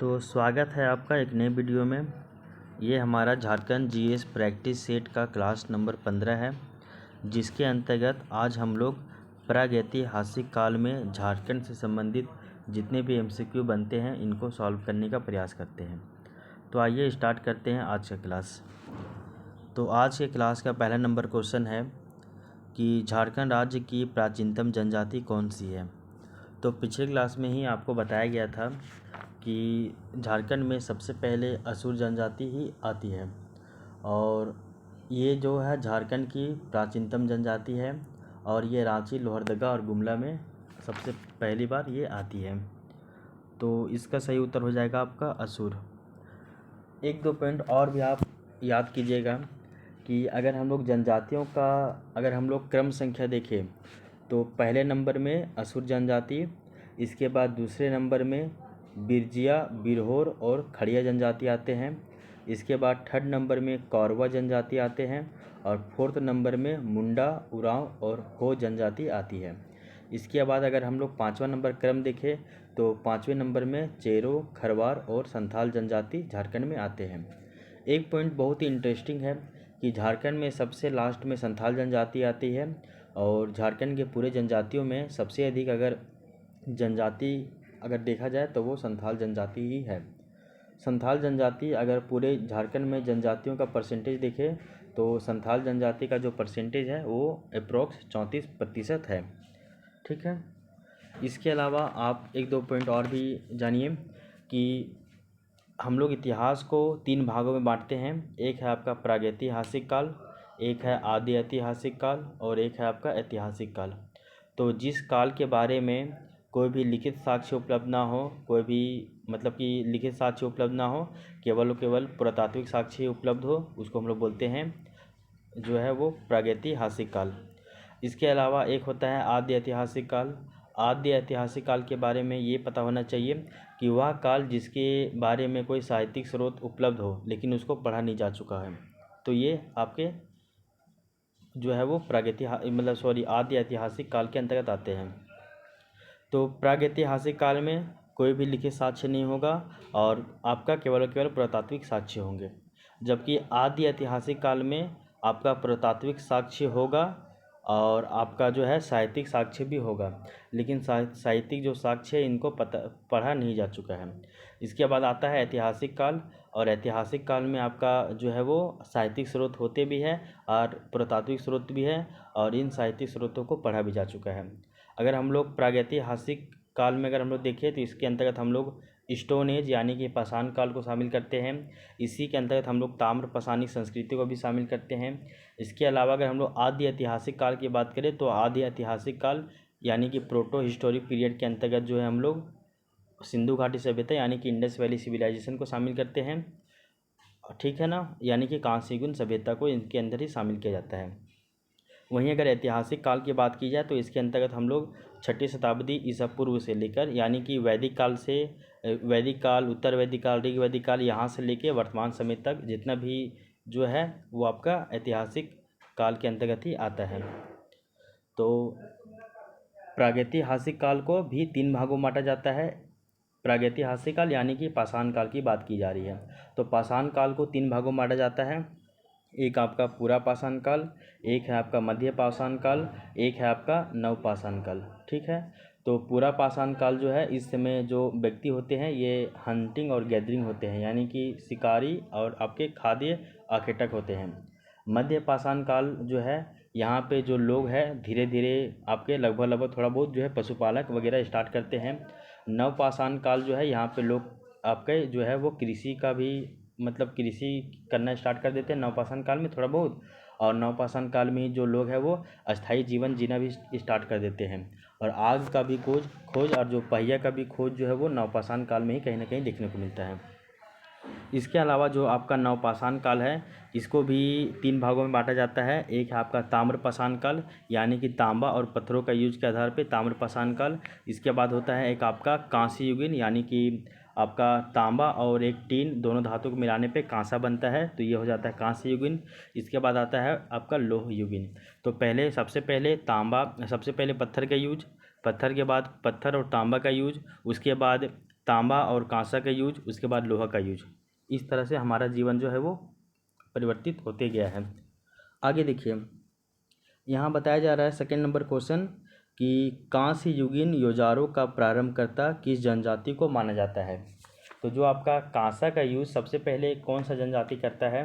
तो स्वागत है आपका एक नए वीडियो में। ये हमारा झारखंड जीएस प्रैक्टिस सेट का क्लास नंबर 15 है, जिसके अंतर्गत आज हम लोग प्रागैतिहासिक काल में झारखंड से संबंधित जितने भी एमसीक्यू बनते हैं इनको सॉल्व करने का प्रयास करते हैं। तो आइए स्टार्ट करते हैं आज का क्लास। तो आज के क्लास का पहला नंबर क्वेश्चन है कि झारखंड राज्य की प्राचीनतम जनजाति कौन सी है। तो पिछले क्लास में ही आपको बताया गया था कि झारखंड में सबसे पहले असुर जनजाति ही आती है और ये जो है झारखंड की प्राचीनतम जनजाति है और ये रांची, लोहरदगा और गुमला में सबसे पहली बार ये आती है। तो इसका सही उत्तर हो जाएगा आपका असुर। एक दो पॉइंट और भी आप याद कीजिएगा कि अगर हम लोग जनजातियों का क्रम संख्या देखें तो पहले नंबर में असुर जनजाति, इसके बाद दूसरे नंबर में बिरजिया, बिरहोर और खड़िया जनजाति आते हैं। इसके बाद थर्ड नंबर में कौरवा जनजाति आते हैं और फोर्थ नंबर में मुंडा, उरांव और हो जनजाति आती है। इसके बाद अगर हम लोग पाँचवा नंबर क्रम देखें तो पाँचवें नंबर में चेरो, खरवार और संथाल जनजाति झारखंड में आते हैं। एक पॉइंट बहुत ही इंटरेस्टिंग है कि झारखंड में सबसे लास्ट में संथाल जनजाति आती है और झारखंड के पूरे जनजातियों में सबसे अधिक जनजाति अगर देखा जाए तो वो संथाल जनजाति ही है। संथाल जनजाति अगर पूरे झारखंड में जनजातियों का परसेंटेज देखें तो संथाल जनजाति का जो परसेंटेज है वो अप्रोक्स 34% है। ठीक है। इसके अलावा आप एक दो पॉइंट और भी जानिए कि हम लोग इतिहास को 3 भागों में बांटते हैं। एक है आपका प्रागैतिहासिक काल, एक है आदि ऐतिहासिक काल और एक है आपका ऐतिहासिक काल। तो जिस काल के बारे में कोई भी लिखित साक्ष्य उपलब्ध ना हो, कोई भी मतलब कि लिखित साक्ष्य उपलब्ध ना हो, केवल पुरातात्विक साक्ष्य उपलब्ध हो, उसको हम लोग बोलते हैं जो है वो प्रागैतिहासिक काल। इसके अलावा एक होता है आदि ऐतिहासिक काल। आदि ऐतिहासिक काल के बारे में ये पता होना चाहिए कि वह काल जिसके बारे में कोई साहित्यिक स्रोत उपलब्ध हो लेकिन उसको पढ़ा नहीं जा चुका है, तो ये आपके जो है वो आदि ऐतिहासिक काल के अंतर्गत आते हैं। तो प्रागैतिहासिक काल में कोई भी लिखित साक्ष्य नहीं होगा और आपका केवल पुरातात्विक साक्ष्य होंगे, जबकि आदि ऐतिहासिक काल में आपका पुरातात्विक साक्ष्य होगा और आपका जो है साहित्यिक साक्ष्य भी होगा, लेकिन साहित्यिक जो साक्ष्य है इनको पढ़ा नहीं जा चुका है। इसके बाद आता है ऐतिहासिक काल और ऐतिहासिक काल में आपका जो है वो साहित्यिक स्रोत होते भी हैं और पुरातात्विक स्रोत भी है और इन साहित्यिक स्रोतों को पढ़ा भी जा चुका है। अगर हम लोग प्रागैतिहासिक काल में अगर हम लोग देखें तो इसके अंतर्गत हम लोग स्टोन एज यानी कि पाषाण काल को शामिल करते हैं। इसी के अंतर्गत हम लोग ताम्र पाषाणिक संस्कृति को भी शामिल करते हैं। इसके अलावा अगर हम लोग आदि ऐतिहासिक काल की बात करें तो आदि ऐतिहासिक काल यानी कि प्रोटो हिस्टोरिक पीरियड के अंतर्गत जो है हम लोग सिंधु घाटी सभ्यता यानी कि इंडस वैली सिविलाइजेशन को शामिल करते हैं। ठीक है ना, यानी कि कांस्य युगीन सभ्यता को इनके अंदर ही शामिल किया जाता है। वहीं अगर ऐतिहासिक काल की बात की जाए तो इसके अंतर्गत हम लोग 6वीं शताब्दी ईसा पूर्व से लेकर यानी कि वैदिक काल से वैदिक काल, उत्तर वैदिक काल, ऋग वैदिक काल, यहाँ से लेकर वर्तमान समय तक जितना भी जो है वो आपका ऐतिहासिक काल के अंतर्गत ही आता है। तो प्रागैतिहासिक काल को भी 3 भागों में बांटा जाता है। प्रागैतिहासिक काल यानी कि पाषाण काल की बात की जा रही है, तो पाषाण काल को 3 भागों में बांटा जाता है। एक आपका पूरा पाषाण काल, एक है आपका मध्य पाषाण काल, एक है आपका नव पाषाण काल। ठीक है। तो पूरा पाषाण काल जो है इस समय जो व्यक्ति होते हैं ये हंटिंग और गैदरिंग होते हैं, यानी कि शिकारी और आपके खाद्य आखेटक होते हैं। मध्य पाषाण काल जो है यहाँ पे जो लोग हैं धीरे धीरे आपके लगभग थोड़ा बहुत जो है पशुपालक वगैरह स्टार्ट करते हैं। नव पाषाण काल जो है यहाँ पे लोग आपके जो है वो कृषि का भी कृषि करना स्टार्ट कर देते हैं नवपाषाण काल में थोड़ा बहुत, और नवपाषाण काल में ही जो लोग हैं वो अस्थाई जीवन जीना भी स्टार्ट कर देते हैं। और आग का भी खोज और जो पहिया का भी खोज जो है वो नवपाषाण काल में ही कहीं ना कहीं देखने को मिलता है। इसके अलावा जो आपका नवपाषाण काल है इसको भी 3 भागों में बांटा जाता है। एक है आपका ताम्रपाषाण काल यानी कि तांबा और पत्थरों का यूज के आधार पे ताम्रपाषाण काल। इसके बाद होता है एक आपका कांस्य युगीन यानी कि आपका तांबा और एक टीन दोनों धातु को मिलाने पे कांसा बनता है, तो ये हो जाता है कांस्य युगीन। इसके बाद आता है आपका लोह युगीन। तो सबसे पहले पत्थर का यूज, पत्थर के बाद पत्थर और तांबा का यूज, उसके बाद तांबा और कांसा का यूज, उसके बाद लोहा का यूज। इस तरह से हमारा जीवन जो है वो परिवर्तित होते गया है। आगे देखिए, यहाँ बताया जा रहा है सेकंड नंबर क्वेश्चन कि कांस्य युगीन औजारों का प्रारंभकर्ता किस जनजाति को माना जाता है। तो जो आपका कांसा का यूज सबसे पहले कौन सा जनजाति करता है,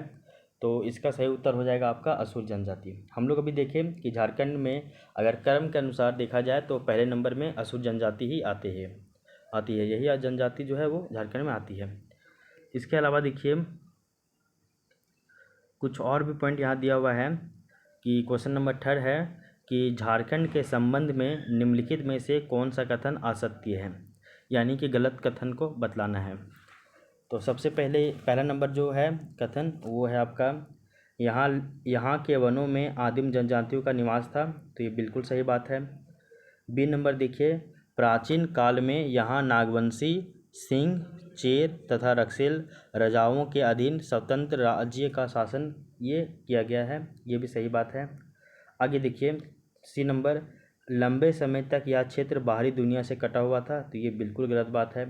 तो इसका सही उत्तर हो जाएगा आपका असुर जनजाति। हम लोग अभी देखें कि झारखंड में अगर क्रम के अनुसार देखा जाए तो पहले नंबर में असुर जनजाति ही आती है, यही जनजाति जो है वो झारखंड में आती है। इसके अलावा देखिए कुछ और भी पॉइंट यहाँ दिया हुआ है कि क्वेश्चन नंबर 3 है कि झारखंड के संबंध में निम्नलिखित में से कौन सा कथन असत्य है, यानी कि गलत कथन को बतलाना है। तो सबसे पहला नंबर जो है कथन वो है आपका यहाँ के वनों में आदिम जनजातियों का निवास था, तो ये बिल्कुल सही बात है। बी नंबर देखिए, प्राचीन काल में यहाँ नागवंशी, सिंह, चेर तथा रक्सेल राजाओं के अधीन स्वतंत्र राज्य का शासन ये किया गया है, ये भी सही बात है। आगे देखिए सी नंबर, लंबे समय तक यह क्षेत्र बाहरी दुनिया से कटा हुआ था, तो ये बिल्कुल गलत बात है।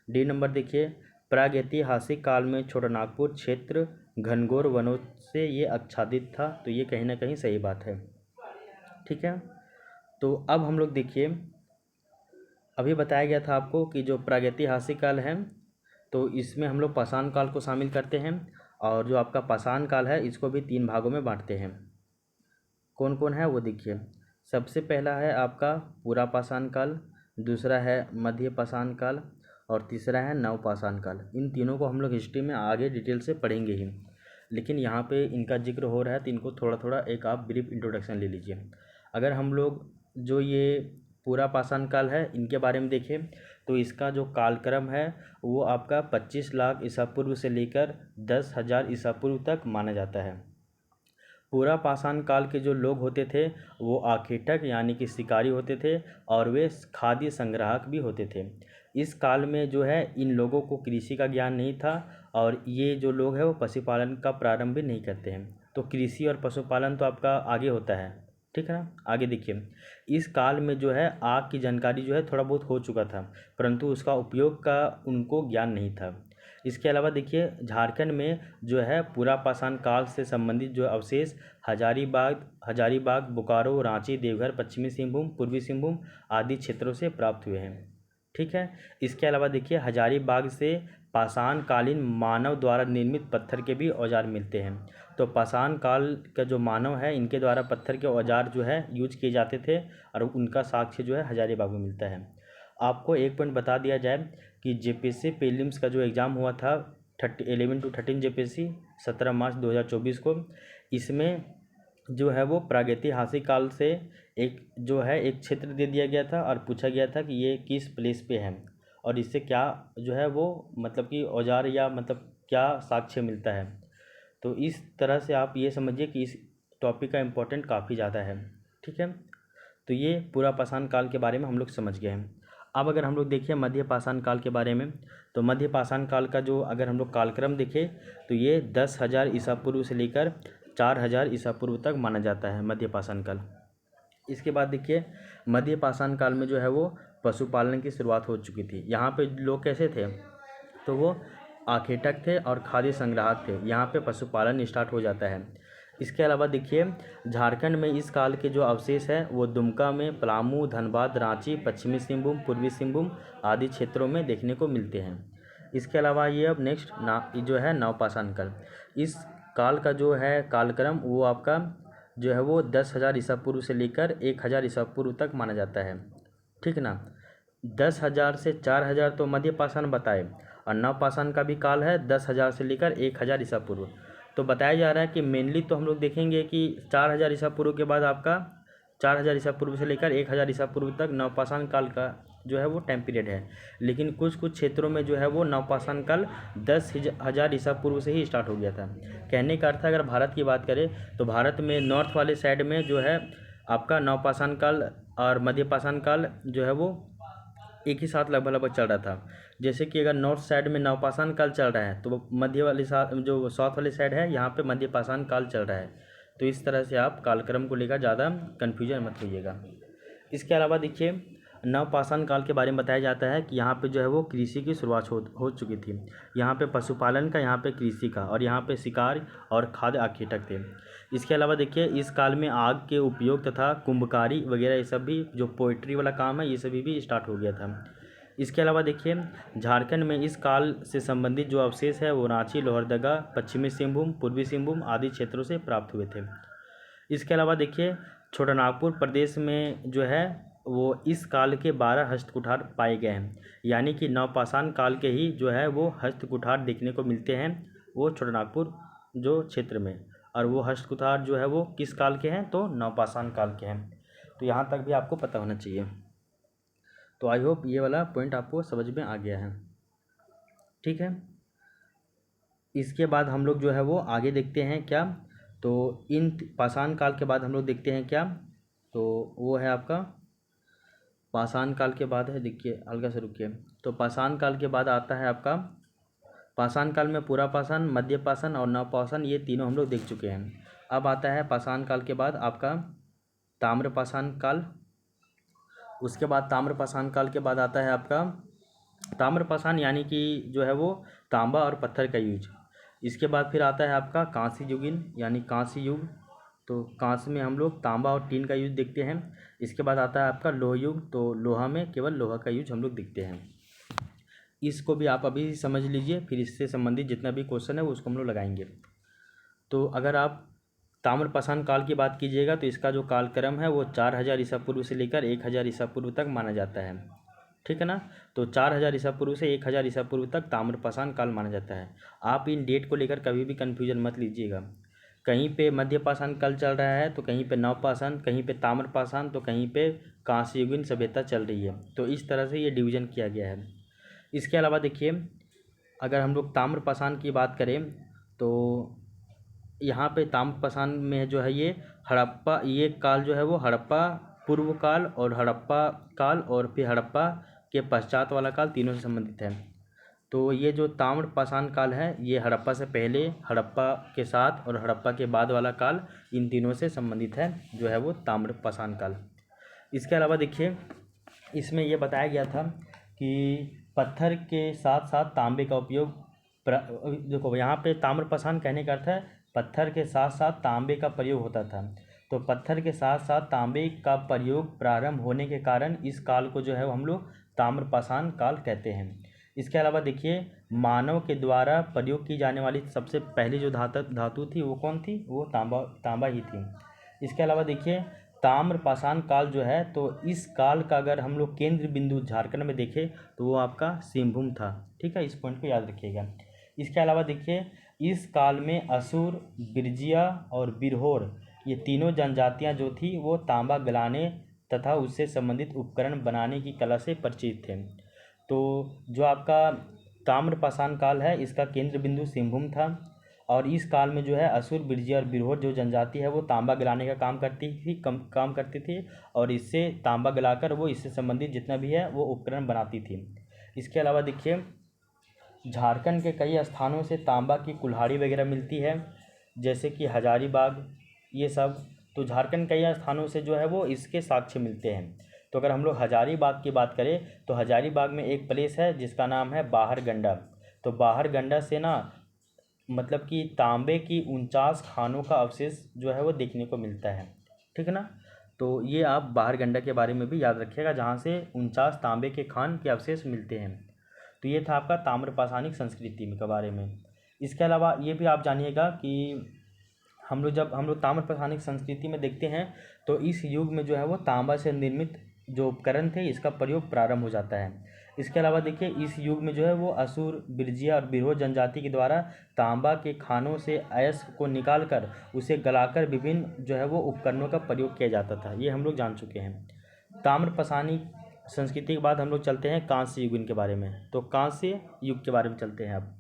डी नंबर देखिए, प्रागैतिहासिक काल में छोटानागपुर क्षेत्र घनघोर वनों से ये आच्छादित था, तो ये कहीं ना कहीं सही बात है। ठीक है, तो अब हम लोग देखिए, अभी बताया गया था आपको कि जो प्रागैतिहासिक काल है तो इसमें हम लोग पाषाण काल को शामिल करते हैं, और जो आपका पाषाण काल है इसको भी 3 भागों में बांटते हैं। कौन कौन है वो देखिए, सबसे पहला है आपका पूरा पाषाण काल, दूसरा है मध्य पाषाण काल और तीसरा है नव पाषाण काल। इन तीनों को हम लोग हिस्ट्री में आगे डिटेल से पढ़ेंगे ही, लेकिन यहाँ पे इनका जिक्र हो रहा है तो इनको थोड़ा थोड़ा एक आप ब्रीफ इंट्रोडक्शन ले लीजिए। अगर हम लोग जो ये पूरा पाषाण काल है इनके बारे में देखें तो इसका जो कालक्रम है वो आपका 25 लाख ईसा पूर्व से लेकर 10,000 ईसा पूर्व तक माना जाता है। पूरा पाषाण काल के जो लोग होते थे वो आखेटक यानी कि शिकारी होते थे, और वे खाद्य संग्राहक भी होते थे। इस काल में जो है इन लोगों को कृषि का ज्ञान नहीं था, और ये जो लोग हैं वो पशुपालन का प्रारंभ भी नहीं करते हैं। तो कृषि और पशुपालन तो आपका आगे होता है, ठीक है ना। आगे देखिए, इस काल में जो है आग की जानकारी जो है थोड़ा बहुत हो चुका था, परंतु उसका उपयोग का उनको ज्ञान नहीं था। इसके अलावा देखिए झारखंड में जो है पूरा पाषाण काल से संबंधित जो अवशेष हजारीबाग, बोकारो, रांची, देवघर, पश्चिमी सिंहभूम, पूर्वी सिंहभूम आदि क्षेत्रों से प्राप्त हुए हैं। ठीक है, इसके अलावा देखिए हजारीबाग से पाषाण कालीन मानव द्वारा निर्मित पत्थर के भी औजार मिलते हैं। तो पाषाण काल का जो मानव है इनके द्वारा पत्थर के औजार जो है यूज किए जाते थे, और उनका साक्ष्य जो है हजारीबाग में मिलता है। आपको एक पॉइंट बता दिया जाए कि जेपीएससी प्रीलिम्स का जो एग्ज़ाम हुआ था 11 to 13 जेपीएससी 17 मार्च 2024 को, इसमें जो है वो प्रागैतिहासिक काल से एक क्षेत्र दे दिया गया था और पूछा गया था कि ये किस प्लेस पे है, और इससे क्या जो है वो मतलब कि औजार या मतलब क्या साक्ष्य मिलता है। तो इस तरह से आप ये समझिए कि इस टॉपिक का इम्पोर्टेंट काफ़ी ज़्यादा है। ठीक है, तो ये पूरा पाषाण काल के बारे में हम लोग समझ गए हैं। अब अगर हम लोग देखिए मध्य पाषाण काल के बारे में, तो मध्य पाषाण काल का जो अगर हम लोग कालक्रम देखें तो ये 10,000 ईसा पूर्व से लेकर 4,000 ईसा पूर्व तक माना जाता है मध्य पाषाण काल। इसके बाद देखिए मध्य पाषाण काल में जो है वो पशुपालन की शुरुआत हो चुकी थी। यहाँ पे लोग कैसे थे, तो वो आखेटक थे और खाद्य संग्राहक थे। यहाँ पे पशुपालन स्टार्ट हो जाता है। इसके अलावा देखिए झारखंड में इस काल के जो अवशेष है वो दुमका में, पलामू, धनबाद, रांची, पश्चिमी सिंहभूम, पूर्वी सिंहभूम आदि क्षेत्रों में देखने को मिलते हैं। इसके अलावा ये अब नेक्स्ट जो है नवपाषाण काल, इस काल का जो है कालक्रम वो आपका जो है वो 10,000 ईसा पूर्व से लेकर 1,000 ईसा पूर्व तक माना जाता है। ठीक ना, 10,000 से 4,000 तो मध्य पाषाण बताए, और नवपाषाण का भी काल है 10,000 से लेकर 1,000 ईसा पूर्व। तो बताया जा रहा है कि मेनली तो हम लोग देखेंगे कि 4,000 ईसा पूर्व के बाद आपका 4,000 ईसा पूर्व से लेकर 1,000 ईसा पूर्व तक नवपाषाण काल का जो है वो टाइम पीरियड है। लेकिन कुछ क्षेत्रों में जो है वो नवपाषाण काल 10,000 ईसा पूर्व से ही स्टार्ट हो गया था। कहने का अर्थ है अगर भारत की बात करें तो भारत में नॉर्थ वाले साइड में जो है आपका नवपाषाण काल और मध्य पाषाण काल जो है वो एक ही साथ लगभग चल रहा था। जैसे कि अगर नॉर्थ साइड में नवपाषाण काल चल रहा है तो मध्य वाली जो साउथ वाली साइड है यहाँ पे मध्य पाषाण काल चल रहा है। तो इस तरह से आप कालक्रम को लेकर ज़्यादा कन्फ्यूजन मत होइएगा। इसके अलावा देखिए नवपाषाण काल के बारे में बताया जाता है कि यहाँ पे जो है वो कृषि की शुरुआत हो चुकी थी। यहाँ पे पशुपालन का, यहाँ पे कृषि का, और यहाँ पे शिकार और खाद्य आखेटक थे। इसके अलावा देखिए इस काल में आग के उपयोग तथा कुंभकारी वगैरह ये सब भी, जो पोइट्री वाला काम है, ये सभी भी स्टार्ट हो गया था। इसके अलावा देखिए झारखंड में इस काल से संबंधित जो अवशेष है वो रांची, लोहरदगा, पश्चिमी सिंहभूम, पूर्वी सिंहभूम आदि क्षेत्रों से प्राप्त हुए थे। इसके अलावा देखिए छोटानागपुर प्रदेश में जो है वो इस काल के 12 हस्तकुठार पाए गए हैं, यानी कि नवपाषाण काल के ही जो है वो हस्तकुठार देखने को मिलते हैं वो छोटानागपुर जो क्षेत्र में। और वो हस्तकुठार जो है वो किस काल के हैं, तो नवपाषाण काल के हैं। तो यहाँ तक भी आपको पता होना चाहिए। तो आई होप ये वाला पॉइंट आपको समझ में आ गया है, ठीक है। इसके बाद हम लोग जो है वो आगे देखते हैं क्या, तो इन पाषाण काल के बाद हम लोग देखते हैं क्या, तो वो है आपका पाषाण काल के बाद है, देखिए हल्का से रुकिए। तो पाषाण काल के बाद आता है आपका, पाषाण काल में पूरा पाषाण, मध्य पाषाण और नवपाषाण ये तीनों हम लोग देख चुके हैं। अब आता है पाषाण काल के बाद आपका ताम्रपाषाण काल। उसके बाद ताम्रपाषाण काल के बाद आता है आपका ताम्रपाषाण, यानी कि जो है वो तांबा और पत्थर का यूज। इसके बाद फिर आता है आपका कांस्य युगीन यानी कांस्य युग, तो कांस्य में हम लोग तांबा और टीन का यूज देखते हैं। इसके बाद आता है आपका लोह युग, तो लोहा में केवल लोहा का यूज हम लोग देखते हैं। इसको भी आप अभी समझ लीजिए, फिर इससे संबंधित जितना भी क्वेश्चन है वो उसको हम लोग लगाएंगे। तो अगर आप ताम्रपाषाण काल की बात कीजिएगा तो इसका जो कालक्रम है वो 4000 ईसा पूर्व से लेकर 1000 ईसा पूर्व तक माना जाता है, ठीक है ना। तो 4000 ईसा पूर्व से 1000 ईसा पूर्व तक ताम्रपाषाण काल माना जाता है। आप इन डेट को लेकर कभी भी कन्फ्यूजन मत लीजिएगा। कहीं पे मध्य पाषाण काल चल रहा है, तो कहीं पे नवपाषाण, कहीं पे ताम्रपाषाण, तो कहीं पे कांस्ययुगीन सभ्यता चल रही है। तो इस तरह से ये डिवीज़न किया गया है। इसके अलावा देखिए अगर हम लोग ताम्रपाषाण की बात करें तो यहाँ पे ताम्रपाषाण में जो है ये हड़प्पा, ये काल जो है वो हड़प्पा पूर्व काल और हड़प्पा काल और फिर हड़प्पा के पश्चात वाला काल तीनों से संबंधित है। तो ये जो ताम्रपाषाण काल है ये हड़प्पा से पहले, हड़प्पा के साथ और हड़प्पा के बाद वाला काल, इन तीनों से संबंधित है जो है वो ताम्रपाषाण काल। इसके अलावा देखिए इसमें ये बताया गया था कि पत्थर के साथ साथ तांबे का उपयोग, देखो यहाँ पे ताम्रपाषाण कहने का अर्थ है पत्थर के साथ साथ तांबे का प्रयोग होता था। तो पत्थर के साथ साथ तांबे का प्रयोग प्रारंभ होने के कारण इस काल को जो है हम लोग ताम्रपाषाण काल कहते हैं। इसके अलावा देखिए मानव के द्वारा प्रयोग की जाने वाली सबसे पहली जो धातु थी वो कौन थी, वो तांबा ही थी। इसके अलावा देखिए ताम्रपाषाण काल जो है, तो इस काल का अगर हम लोग केंद्र बिंदु झारखंड में देखें तो वो आपका सिंहभूम था, ठीक है। इस पॉइंट को याद रखिएगा। इसके अलावा देखिए इस काल में असुर, बिरजिया और बिरहोर ये तीनों जनजातियां जो थी वो तांबा गलाने तथा उससे संबंधित उपकरण बनाने की कला से परिचित थे। तो जो आपका ताम्रपाषाण काल है इसका केंद्र बिंदु सिंहभूम था, और इस काल में जो है असुर, बिरजिया और बिरहोर जो जनजाति है वो तांबा गलाने का काम करती थी और इससे तांबा गलाकर वो इससे संबंधित जितना भी है वो उपकरण बनाती थी। इसके अलावा देखिए झारखंड के कई स्थानों से तांबा की कुल्हाड़ी वगैरह मिलती है, जैसे कि हजारीबाग ये सब। तो झारखंड कई स्थानों से जो है वो इसके साक्ष्य मिलते हैं। तो अगर हम लोग हजारीबाग की बात करें तो हजारीबाग में एक प्लेस है जिसका नाम है बाहरगंडा। तो बाहरगंडा से ना मतलब कि तांबे की 49 खानों का अवशेष जो है वो देखने को मिलता है, ठीक है ना। तो ये आप बाहरगंडा के बारे में भी याद रखिएगा जहाँ से 49 तांबे के खान के अवशेष मिलते हैं। तो ये था आपका ताम्रपाषाणिक संस्कृति के बारे में। इसके अलावा ये भी आप जानिएगा कि हम लोग ताम्रपाषाणिक संस्कृति में देखते हैं तो इस युग में जो है वो तांबा से निर्मित जो उपकरण थे इसका प्रयोग प्रारंभ हो जाता है। इसके अलावा देखिए इस युग में जो है वो असुर, बिरजिया और बिरहोर जनजाति के द्वारा तांबा के खानों से अयस्क को निकालकर उसे गलाकर विभिन्न जो है वो उपकरणों का प्रयोग किया जाता था, ये हम लोग जान चुके हैं। ताम्रपाषाणिक संस्कृति के बाद हम लोग चलते हैं कांस्य युग के बारे में। तो कांस्य युग के बारे में चलते हैं अब।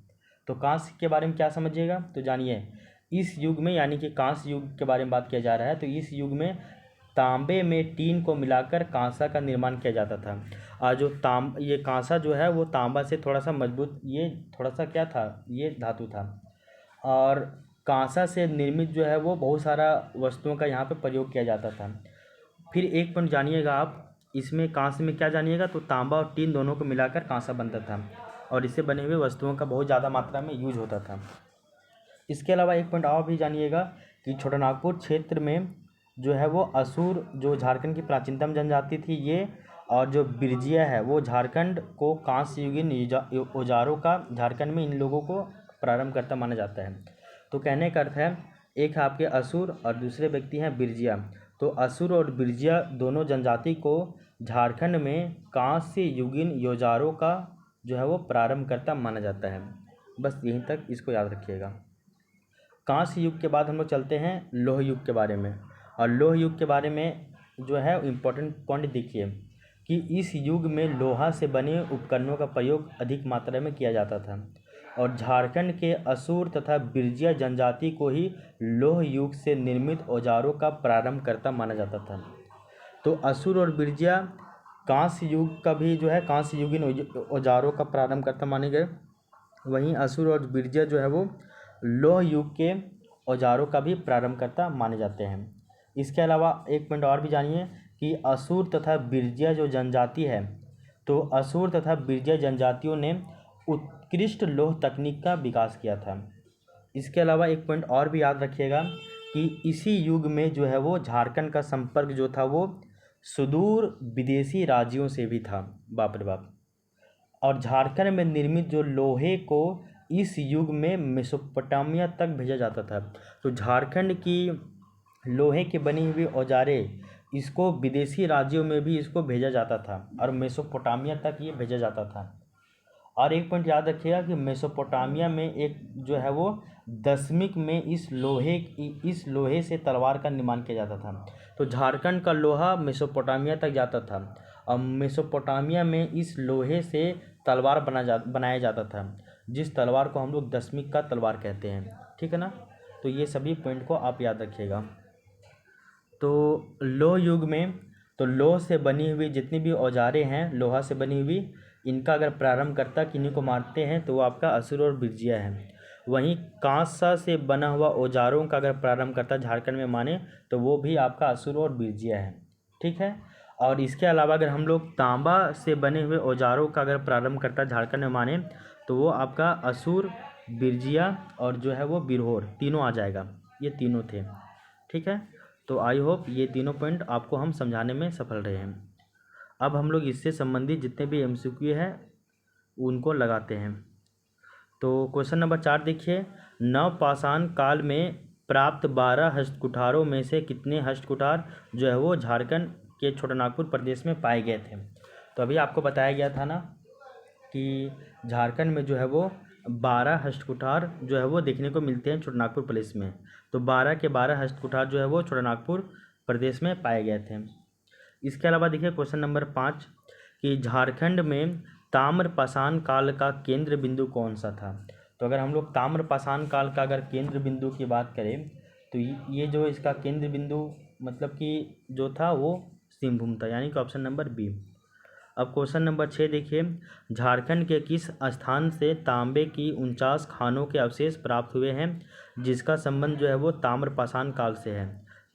तो कांस्य के बारे में क्या समझिएगा, तो जानिए इस युग में यानी कि कांस्य युग के बारे में बात किया जा रहा है। तो इस युग में तांबे में टीन को मिलाकर कांसा का निर्माण किया जाता था। और जो ये कांसा जो है वो तांबा से थोड़ा सा मजबूत, ये थोड़ा सा क्या था, ये धातु था। और कांसा से निर्मित जो है वो बहुत सारा वस्तुओं का यहाँ पे प्रयोग किया जाता था। फिर एक पॉइंट जानिएगा आप, इसमें कांस्य में क्या जानिएगा, तो तांबा और टीन दोनों को मिलाकर कांसा बनता था और इससे बने हुए वस्तुओं का बहुत ज़्यादा मात्रा में यूज होता था। इसके अलावा एक पॉइंट और भी जानिएगा कि छोटानागपुर क्षेत्र में जो है वो असुर जो झारखंड की प्राचीनतम जनजाति थी ये, और जो बिरजिया है वो झारखंड को कांस्य युगीन औजारों का झारखंड में इन लोगों को प्रारंभ करता माना जाता है। तो कहने का अर्थ है, एक है आपके असुर और दूसरे व्यक्ति हैं बिरजिया। तो असुर और बिरजिया दोनों जनजाति को झारखंड में कांस्य युगीन औजारों का जो है वो प्रारंभ करता माना जाता है। बस यहीं तक इसको याद रखिएगा। कांस्य युग के बाद हम लोग चलते हैं लोह युग के बारे में, और लोह युग के बारे में जो है इम्पोर्टेंट पॉइंट देखिए कि इस युग में लोहा से बने उपकरणों का प्रयोग अधिक मात्रा में किया जाता था और झारखंड के असुर तथा बिरजिया जनजाति को ही लोह युग से निर्मित औजारों का प्रारंभ करता माना जाता था। तो असुर और बिरजिया कांस्य युग का भी जो है कांस्य युगीन औजारों का प्रारंभ करता माने गए, वहीं असुर और बिरजिया जो है वो लोह युग के औजारों का भी प्रारंभ करता माने जाते हैं। इसके अलावा एक पॉइंट और भी जानिए कि असुर तथा बिरजिया जो जनजाति है, तो असुर तथा बिरजिया जनजातियों ने उत्कृष्ट लोह तकनीक का विकास किया था। इसके अलावा एक पॉइंट और भी याद रखिएगा कि इसी युग में जो है वो झारखंड का संपर्क जो था वो सुदूर विदेशी राज्यों से भी था, बाप रे बाप। और झारखंड में निर्मित जो लोहे को इस युग में मेसोपोटामिया तक भेजा जाता था। तो झारखंड की लोहे की बनी हुई औजारें इसको विदेशी राज्यों में भी इसको भेजा जाता था और मेसोपोटामिया तक ये भेजा जाता था। और एक पॉइंट याद रखिएगा कि मेसोपोटामिया में एक जो है वो दशमिक में इस लोहे से तलवार का निर्माण किया जाता था। तो झारखंड का लोहा मेसोपोटामिया तक जाता था और मेसोपोटामिया में इस लोहे से तलवार बनाया जाता था, जिस तलवार को हम लोग दशमिक का तलवार कहते हैं। ठीक है ना, तो ये सभी पॉइंट को आप याद रखिएगा। तो लोह युग में तो लोह से बनी हुई जितनी भी औजारें हैं लोहा से बनी हुई, इनका अगर प्रारंभ करता किन्हीं को मारते हैं तो वो आपका असुर और बिरजिया है। वहीं कांसा से बना हुआ औजारों का अगर प्रारंभ करता झारखंड में माने तो वो भी आपका असुर और बिरजिया है। ठीक है, और इसके अलावा अगर हम लोग तांबा से बने हुए औजारों का अगर प्रारंभ करता झारखंड में माने तो वो आपका असुर, बिरजिया और जो है वो बिरहोर तीनों आ जाएगा। ये तीनों थे। ठीक है, तो आई होप ये तीनों पॉइंट आपको हम समझाने में सफल रहे हैं। अब हम लोग इससे संबंधित जितने भी MCQ है उनको लगाते हैं। तो क्वेश्चन नंबर 4 देखिए, नवपाषाण काल में प्राप्त 12 हस्तकुठारों में से कितने हस्तकुठार जो है वो झारखंड के छोटानागपुर प्रदेश में पाए गए थे। तो अभी आपको बताया गया था ना कि झारखंड में जो है वो 12 हस्तकुठार जो है वो देखने को मिलते हैं छोटानागपुर प्रदेश में। तो 12 के 12 हस्तकुठार जो है वो छोटानागपुर प्रदेश में पाए गए थे। इसके अलावा देखिए क्वेश्चन नंबर 5 कि झारखंड में ताम्रपाषाण काल का केंद्र बिंदु कौन सा था। तो अगर हम लोग ताम्रपाषाण काल का अगर केंद्र बिंदु की बात करें तो ये जो इसका केंद्र बिंदु मतलब कि जो था वो सिंहभूम था, यानी कि ऑप्शन नंबर बी। अब क्वेश्चन नंबर 6 देखिए, झारखंड के किस स्थान से तांबे की 49 खानों के अवशेष प्राप्त हुए हैं जिसका संबंध जो है वो ताम्रपाषाण काल से है।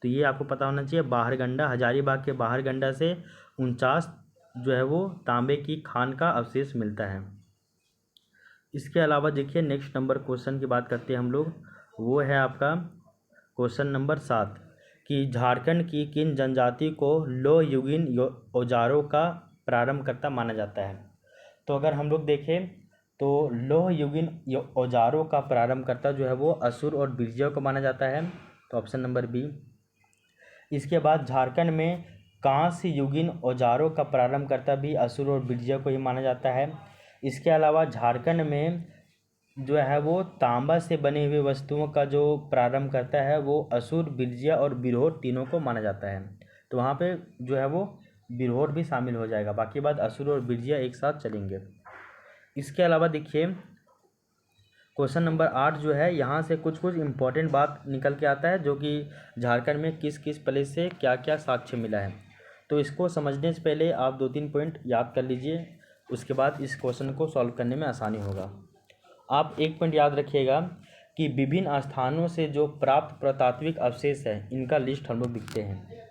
तो ये आपको पता होना चाहिए, बाहरगंडा, हजारीबाग के बाहरगंडा से 49 जो है वो तांबे की खान का अवशेष मिलता है। इसके अलावा देखिए नेक्स्ट नंबर क्वेश्चन की बात करते हैं हम लोग, वो है आपका क्वेश्चन नंबर 7 कि झारखंड की किन जनजाति को लोह युगीन औजारों का प्रारंभ करता माना जाता है। तो अगर हम लोग देखें तो लोह युगीन औजारों का प्रारंभ करता जो है वो असुर और बिरजिया को माना जाता है, तो ऑप्शन नंबर बी। इसके बाद झारखंड में कांस्य युगीन औजारों का प्रारंभ करता भी असुर और बिरजिया को ही माना जाता है। इसके अलावा झारखंड में जो है वो तांबा से बनी हुई वस्तुओं का जो प्रारंभ करता है वो असुर, बिरजिया और बिरहोर तीनों को माना जाता है। तो वहाँ पे जो है वो बिरहोर भी शामिल हो जाएगा, बाकी बात असुर और बिरजिया एक साथ चलेंगे। इसके अलावा देखिए क्वेश्चन नंबर 8 जो है यहाँ से कुछ इम्पोर्टेंट बात निकल के आता है जो कि झारखंड में किस किस प्लेस से क्या क्या साक्ष्य मिला है। तो इसको समझने से पहले आप 2-3 पॉइंट याद कर लीजिए, उसके बाद इस क्वेश्चन को सॉल्व करने में आसानी होगा। आप एक पॉइंट याद रखिएगा कि विभिन्न स्थानों से जो प्राप्त पुरातात्विक अवशेष है इनका लिस्ट हम लोग दिखते हैं।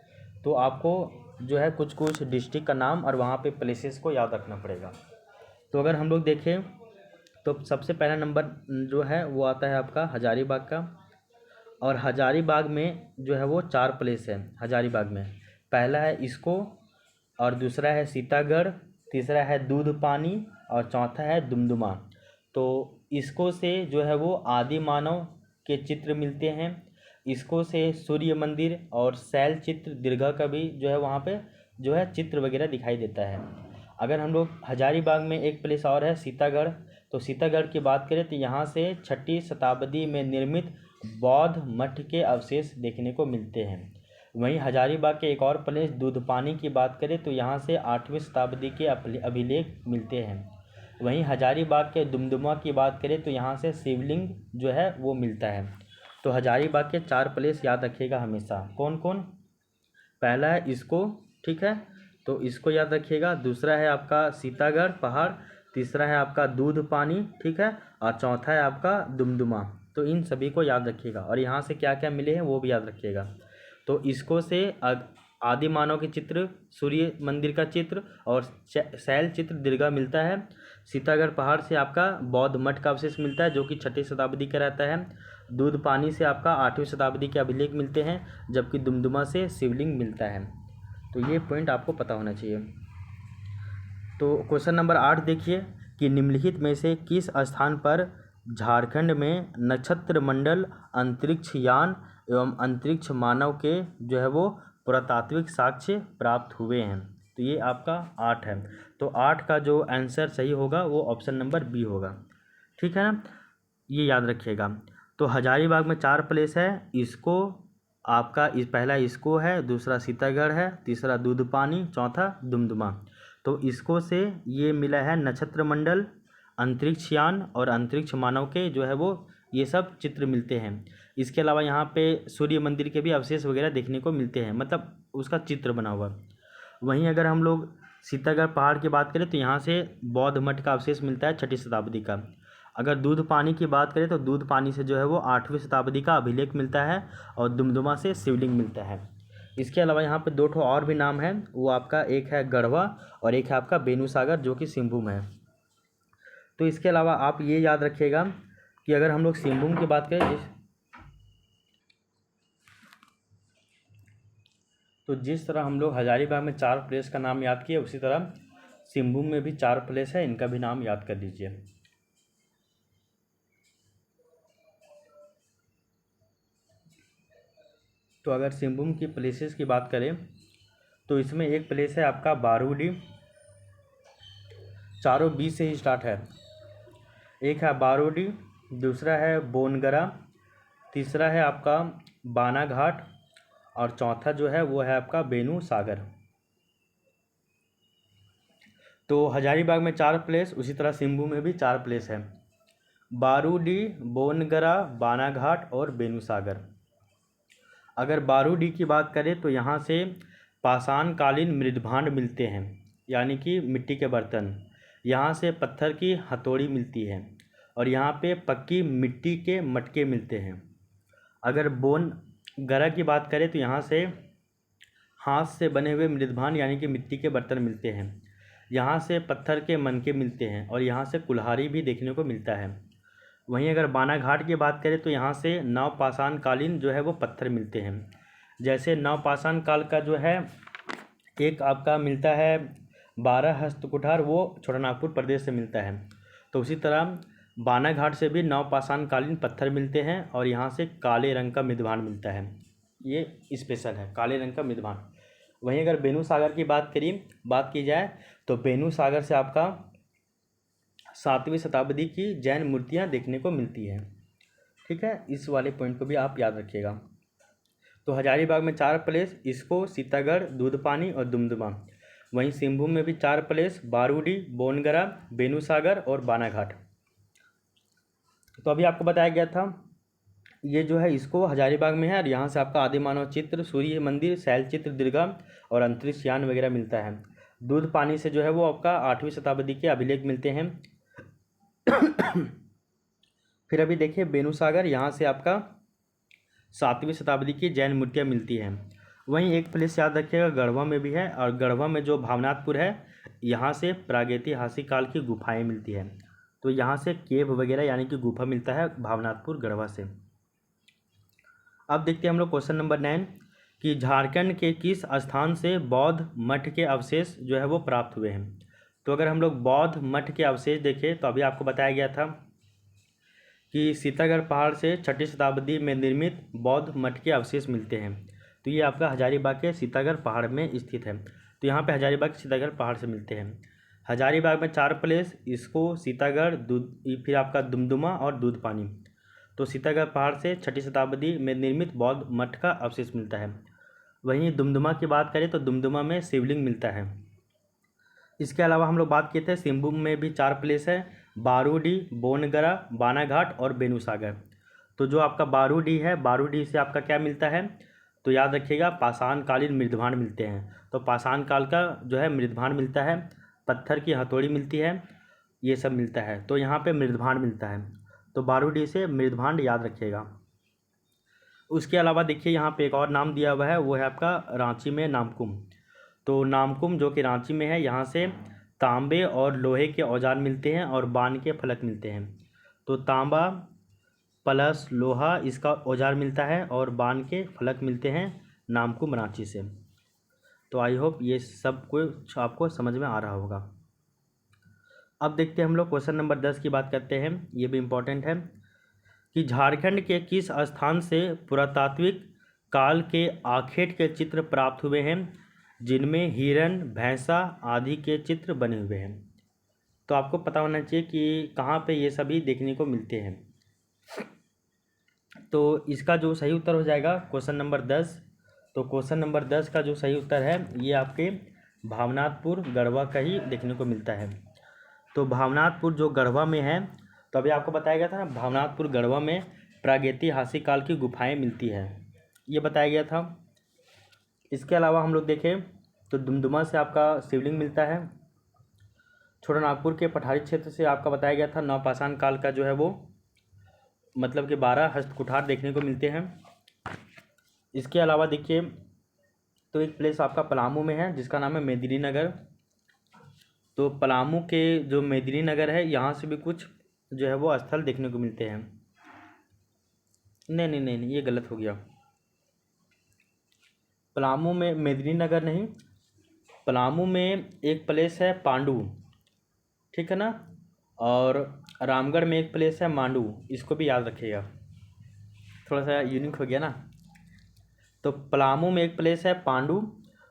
तो आपको जो है कुछ कुछ डिस्ट्रिक्ट का नाम और वहाँ पे प्लेसेस को याद रखना पड़ेगा। तो अगर हम लोग देखें तो सबसे पहला नंबर जो है वो आता है आपका हजारीबाग का। और हजारीबाग में जो है वो 4 प्लेस है हजारीबाग में। पहला है इसको, और दूसरा है सीतागढ़, तीसरा है दूध पानी, और चौथा है दुमदुमा। तो इसको से जो है वो आदि मानव के चित्र मिलते हैं। इसको से सूर्य मंदिर और शैल चित्र दीर्घा का भी जो है वहाँ पे जो है चित्र वगैरह दिखाई देता है। अगर हम लोग हजारीबाग में एक प्लेस और है सीतागढ़, तो सीतागढ़ की बात करें तो यहाँ से 6ठी शताब्दी में निर्मित बौद्ध मठ के अवशेष देखने को मिलते हैं। वहीं हजारीबाग के एक और प्लेस दूधपानी की बात करें तो यहाँ से 8वीं शताब्दी के अभिलेख मिलते हैं। वहीं हजारीबाग के दुमदुमा की बात करें तो यहाँ से शिवलिंग जो है वो मिलता है। तो हजारीबाग के 4 प्लेस याद रखिएगा हमेशा। कौन कौन? पहला है इसको, ठीक है, तो इसको याद रखिएगा। दूसरा है आपका सीतागढ़ पहाड़, तीसरा है आपका दूध पानी, ठीक है, और चौथा है आपका दुमदुमा। तो इन सभी को याद रखिएगा और यहाँ से क्या क्या मिले हैं वो भी याद रखिएगा। तो इसको से आदि मानव के चित्र, सूर्य मंदिर का चित्र और शैल चित्र दीर्घा मिलता है। सीतागढ़ पहाड़ से आपका बौद्ध मठ का अवशेष मिलता है जो कि 6ठी शताब्दी का रहता है। दूध पानी से आपका 8वीं शताब्दी के अभिलेख मिलते हैं, जबकि दुमदुमा से शिवलिंग मिलता है। तो ये पॉइंट आपको पता होना चाहिए। तो क्वेश्चन नंबर 8 देखिए कि निम्नलिखित में से किस स्थान पर झारखंड में नक्षत्र मंडल, अंतरिक्ष यान एवं अंतरिक्ष मानव के जो है वो पुरातात्विक साक्ष्य प्राप्त हुए हैं। तो ये आपका 8 है। तो 8 का जो आंसर सही होगा वो ऑप्शन नंबर बी होगा, ठीक है ना, ये याद रखिएगा। तो हजारीबाग में 4 प्लेस है। इसको आपका पहला इसको है, दूसरा सीतागढ़ है, तीसरा दूध पानी, चौथा दुमदुमा। तो इसको से ये मिला है नक्षत्र मंडल, अंतरिक्ष यान और अंतरिक्ष मानव के जो है वो ये सब चित्र मिलते हैं। इसके अलावा यहाँ पे सूर्य मंदिर के भी अवशेष वगैरह देखने को मिलते हैं, मतलब उसका चित्र बना हुआ। वहीं अगर हम लोग सीतागढ़ पहाड़ की बात करें तो यहाँ से बौद्ध मठ का अवशेष मिलता है 6ठी शताब्दी का। अगर दूध पानी की बात करें तो दूध पानी से जो है वो 8वीं शताब्दी का अभिलेख मिलता है और दुमदुमा से शिवलिंग मिलता है। इसके अलावा यहाँ पे 2 ठो और भी नाम है, वो आपका एक है गढ़वा और एक है आपका बेनूसागर जो कि सिंहभूम है। तो इसके अलावा आप ये याद रखिएगा कि अगर हम लोग सिंहभूम की बात करें तो जिस तरह हम लोग हजारीबाग में 4 प्लेस का नाम याद किए, उसी तरह सिंहभूम में भी 4 प्लेस है, इनका भी नाम याद कर लीजिए। तो अगर सिंहभूम की प्लेसेस की बात करें तो इसमें एक प्लेस है आपका बारूडी, चारों बी से ही स्टार्ट है। एक है बारूडी, दूसरा है बोनगरा, तीसरा है आपका बानाघाट और चौथा जो है वो है आपका बेनू सागर। तो हजारीबाग में 4 प्लेस, उसी तरह सिंहभूम में भी 4 प्लेस है, बारूडी, बोनगरा, बानाघाट और बेनू सागर। अगर बारूडी की बात करें तो यहाँ से पाषाणकालीन मृदभांड मिलते हैं, यानी कि मिट्टी के बर्तन। यहाँ से पत्थर की हथौड़ी मिलती है और यहाँ पे पक्की मिट्टी के मटके मिलते हैं। अगर बोनगरा की बात करें तो यहाँ से हाथ से बने हुए मृदभांड यानी कि मिट्टी के बर्तन मिलते हैं। यहाँ से पत्थर के मनके मिलते हैं और यहाँ से कुल्हाड़ी भी देखने को मिलता है। वहीं अगर बानाघाट की बात करें तो यहाँ से नवपाषाण कालीन जो है वो पत्थर मिलते हैं। जैसे नवपाषाण काल का जो है एक आपका मिलता है 12 हस्त कुठार, वो छोटानागपुर प्रदेश से मिलता है। तो उसी तरह बानाघाट से भी नवपाषाण कालीन पत्थर मिलते हैं और यहाँ से काले रंग का मृदभांड मिलता है, ये स्पेशल है काले रंग का मृदभांड। वहीं अगर बेनू सागर की बात की जाए तो बेनू सागर से आपका 7वीं शताब्दी की जैन मूर्तियाँ देखने को मिलती हैं, ठीक है, इस वाले पॉइंट को भी आप याद रखिएगा। तो हजारीबाग में 4 प्लेस, इसको, सीतागढ़, दूधपानी और दुमदुमा। वहीं सिंहभूम में भी 4 प्लेस, बारूडी, बोनगरा, बेनू सागर और बानाघाट। तो अभी आपको बताया गया था ये जो है इसको हजारीबाग में है और यहाँ से आपका आदि मानव चित्र, सूर्य मंदिर, शैल चित्र दीर्घा और अंतरिक्ष यान वगैरह मिलता है। दूध पानी से जो है वो आपका 8वीं शताब्दी के अभिलेख मिलते हैं। फिर अभी देखिए बेनू सागर, यहाँ से आपका 7वीं शताब्दी की जैन मूर्तियाँ मिलती हैं। वहीं एक प्लेस याद रखिएगा गढ़वा में भी है, और गढ़वा में जो भावनाथपुर है यहाँ से प्रागैतिहासिक काल की गुफाएं मिलती है। तो यहाँ से केव वगैरह यानी कि गुफा मिलता है भावनाथपुर गढ़वा से। अब देखते हैं हम लोग क्वेश्चन नंबर 9 कि झारखंड के किस स्थान से बौद्ध मठ के अवशेष जो है वो प्राप्त हुए हैं। तो अगर हम लोग बौद्ध मठ के अवशेष देखें तो अभी आपको बताया गया था कि सीतागढ़ पहाड़ से 6ठी शताब्दी में निर्मित बौद्ध मठ के अवशेष मिलते हैं। तो ये आपका हजारीबाग के सीतागढ़ पहाड़ में स्थित है। तो यहाँ पे हजारीबाग सीतागढ़ पहाड़ से मिलते हैं। हजारीबाग में 4 प्लेस, इसको सीतागढ़, फिर आपका दुमदुमा और दूध पानी। तो सीतागढ़ पहाड़ से 6ठी शताब्दी में निर्मित बौद्ध मठ का अवशेष मिलता है। वहीं दुमदुमा की बात करें तो दुमदुमा में शिवलिंग मिलता है। इसके अलावा हम लोग बात किए थे सिंहभूम में भी 4 प्लेस है, बारूडी, बोनगरा, बानाघाट और बेनुसागर। तो जो आपका बारूडी है, बारूडी से आपका क्या मिलता है, तो याद रखिएगा पाषाण कालीन मृदभांड मिलते हैं। तो पाषाण काल का जो है मृदभांड मिलता है, पत्थर की हथौड़ी मिलती है, ये सब मिलता है। तो यहाँ पे मृदभांड मिलता है, तो बारूडी से मृदभांड याद रखिएगा। उसके अलावा देखिए यहाँ पे एक और नाम दिया हुआ है, वो है आपका रांची में नामकुम। तो नामकुम जो कि रांची में है, यहाँ से तांबे और लोहे के औजार मिलते हैं और बाण के फलक मिलते हैं। तो तांबा प्लस लोहा इसका औजार मिलता है और बाण के फलक मिलते हैं नामकुम रांची से। तो आई होप ये सब कुछ आपको समझ में आ रहा होगा। अब देखते हैं हम लोग क्वेश्चन नंबर 10 की बात करते हैं, ये भी इम्पोर्टेंट है कि झारखंड के किस स्थान से पुरातात्विक काल के आखेट के चित्र प्राप्त हुए हैं जिनमें हिरण, भैंसा आदि के चित्र बने हुए हैं। तो आपको पता होना चाहिए कि कहाँ पे ये सभी देखने को मिलते हैं। तो इसका जो सही उत्तर हो जाएगा क्वेश्चन नंबर 10। तो क्वेश्चन नंबर 10 का जो सही उत्तर है ये आपके भावनाथपुर गढ़वा का ही देखने को मिलता है। तो भावनाथपुर जो गढ़वा में है, तो अभी आपको बताया गया था ना भावनाथपुर गढ़वा में प्रागैतिहासिक काल की गुफाएं मिलती है, ये बताया गया था। इसके अलावा हम लोग देखें तो दुमदुमा से आपका शिवलिंग मिलता है। छोटानागपुर के पठारी क्षेत्र से आपका बताया गया था नवपाषाण काल का जो है वो मतलब कि 12 हस्तकुठार देखने को मिलते हैं। इसके अलावा देखिए तो एक प्लेस आपका पलामू में है जिसका नाम है मेदिनीनगर। तो पलामू के जो मेदिनीनगर है यहाँ से भी कुछ जो है वो स्थल देखने को मिलते हैं। नहीं, ये गलत हो गया। पलामू में मेदिनीनगर नहीं, पलामू में एक प्लेस है पांडु, ठीक है ना, और रामगढ़ में एक प्लेस है मांडू, इसको भी याद रखिएगा, थोड़ा सा यूनिक हो गया ना। तो पलामू में एक प्लेस है पांडु,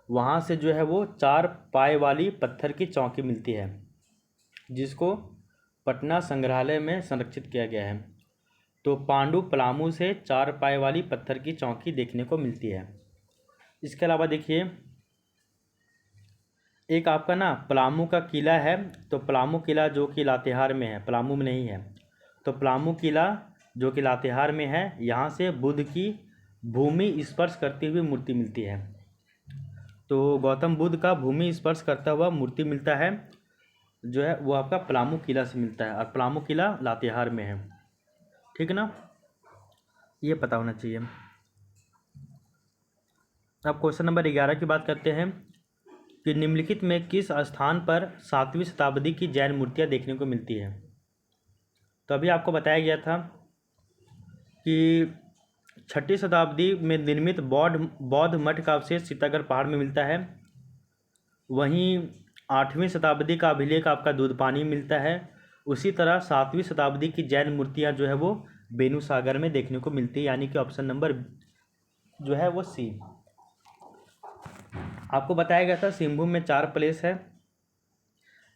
वहाँ से जो है वो 4 पाए वाली पत्थर की चौकी मिलती है जिसको पटना संग्रहालय में संरक्षित किया गया है। तो पांडु पलामू से 4 पाए वाली पत्थर की चौकी देखने को मिलती है। इसके अलावा देखिए एक आपका ना पलामू का किला है। तो पलामू किला जो कि लातेहार में है, पलामू में नहीं है। तो पलामू किला जो कि लातेहार में है, यहाँ से बुद्ध की भूमि स्पर्श करती हुई मूर्ति मिलती है। तो गौतम बुद्ध का भूमि स्पर्श करता हुआ मूर्ति मिलता है जो है वो आपका पलामू किला से मिलता है, और पलामू किला लातेहार में है, ठीक है ना, ये पता होना चाहिए। अब क्वेश्चन नंबर 11 की बात करते हैं कि निम्नलिखित में किस स्थान पर 7वीं शताब्दी की जैन मूर्तियाँ देखने को मिलती है। तो अभी आपको बताया गया था कि 6ठी शताब्दी में निर्मित बौद्ध मठ का अवशेष सीतागढ़ पहाड़ में मिलता है। वहीं 8वीं शताब्दी का अभिलेख आपका दूध पानी मिलता है। उसी तरह 7वीं शताब्दी की जैन मूर्तियाँ जो है वो बेनुसागर में देखने को मिलती है, यानी कि ऑप्शन नंबर जो है वो सी। आपको बताया गया था सिंहभूम में 4 प्लेस है।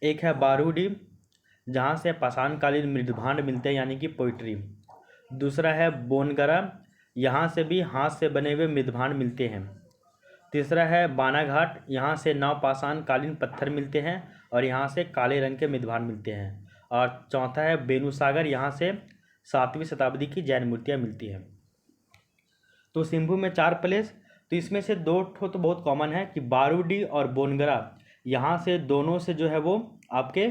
एक है बारूडी जहाँ से पाषाणकालीन मृदभांड मिलते हैं यानी कि पोइट्री। दूसरा है बोनगरा, यहाँ से भी हाथ से बने हुए मृदभांड मिलते हैं। तीसरा है बानाघाट, यहाँ से नवपाषाणकालीन पत्थर मिलते हैं और यहाँ से काले रंग के मृदभांड मिलते हैं। और चौथा है बेनुसागर, यहाँ से 7वीं शताब्दी की जैन मूर्तियाँ मिलती हैं। तो सिंहभूम में 4 प्लेस, तो इसमें से 2 ठो तो बहुत कॉमन है कि बारूडी और बोनगरा, यहाँ से दोनों से जो है वो आपके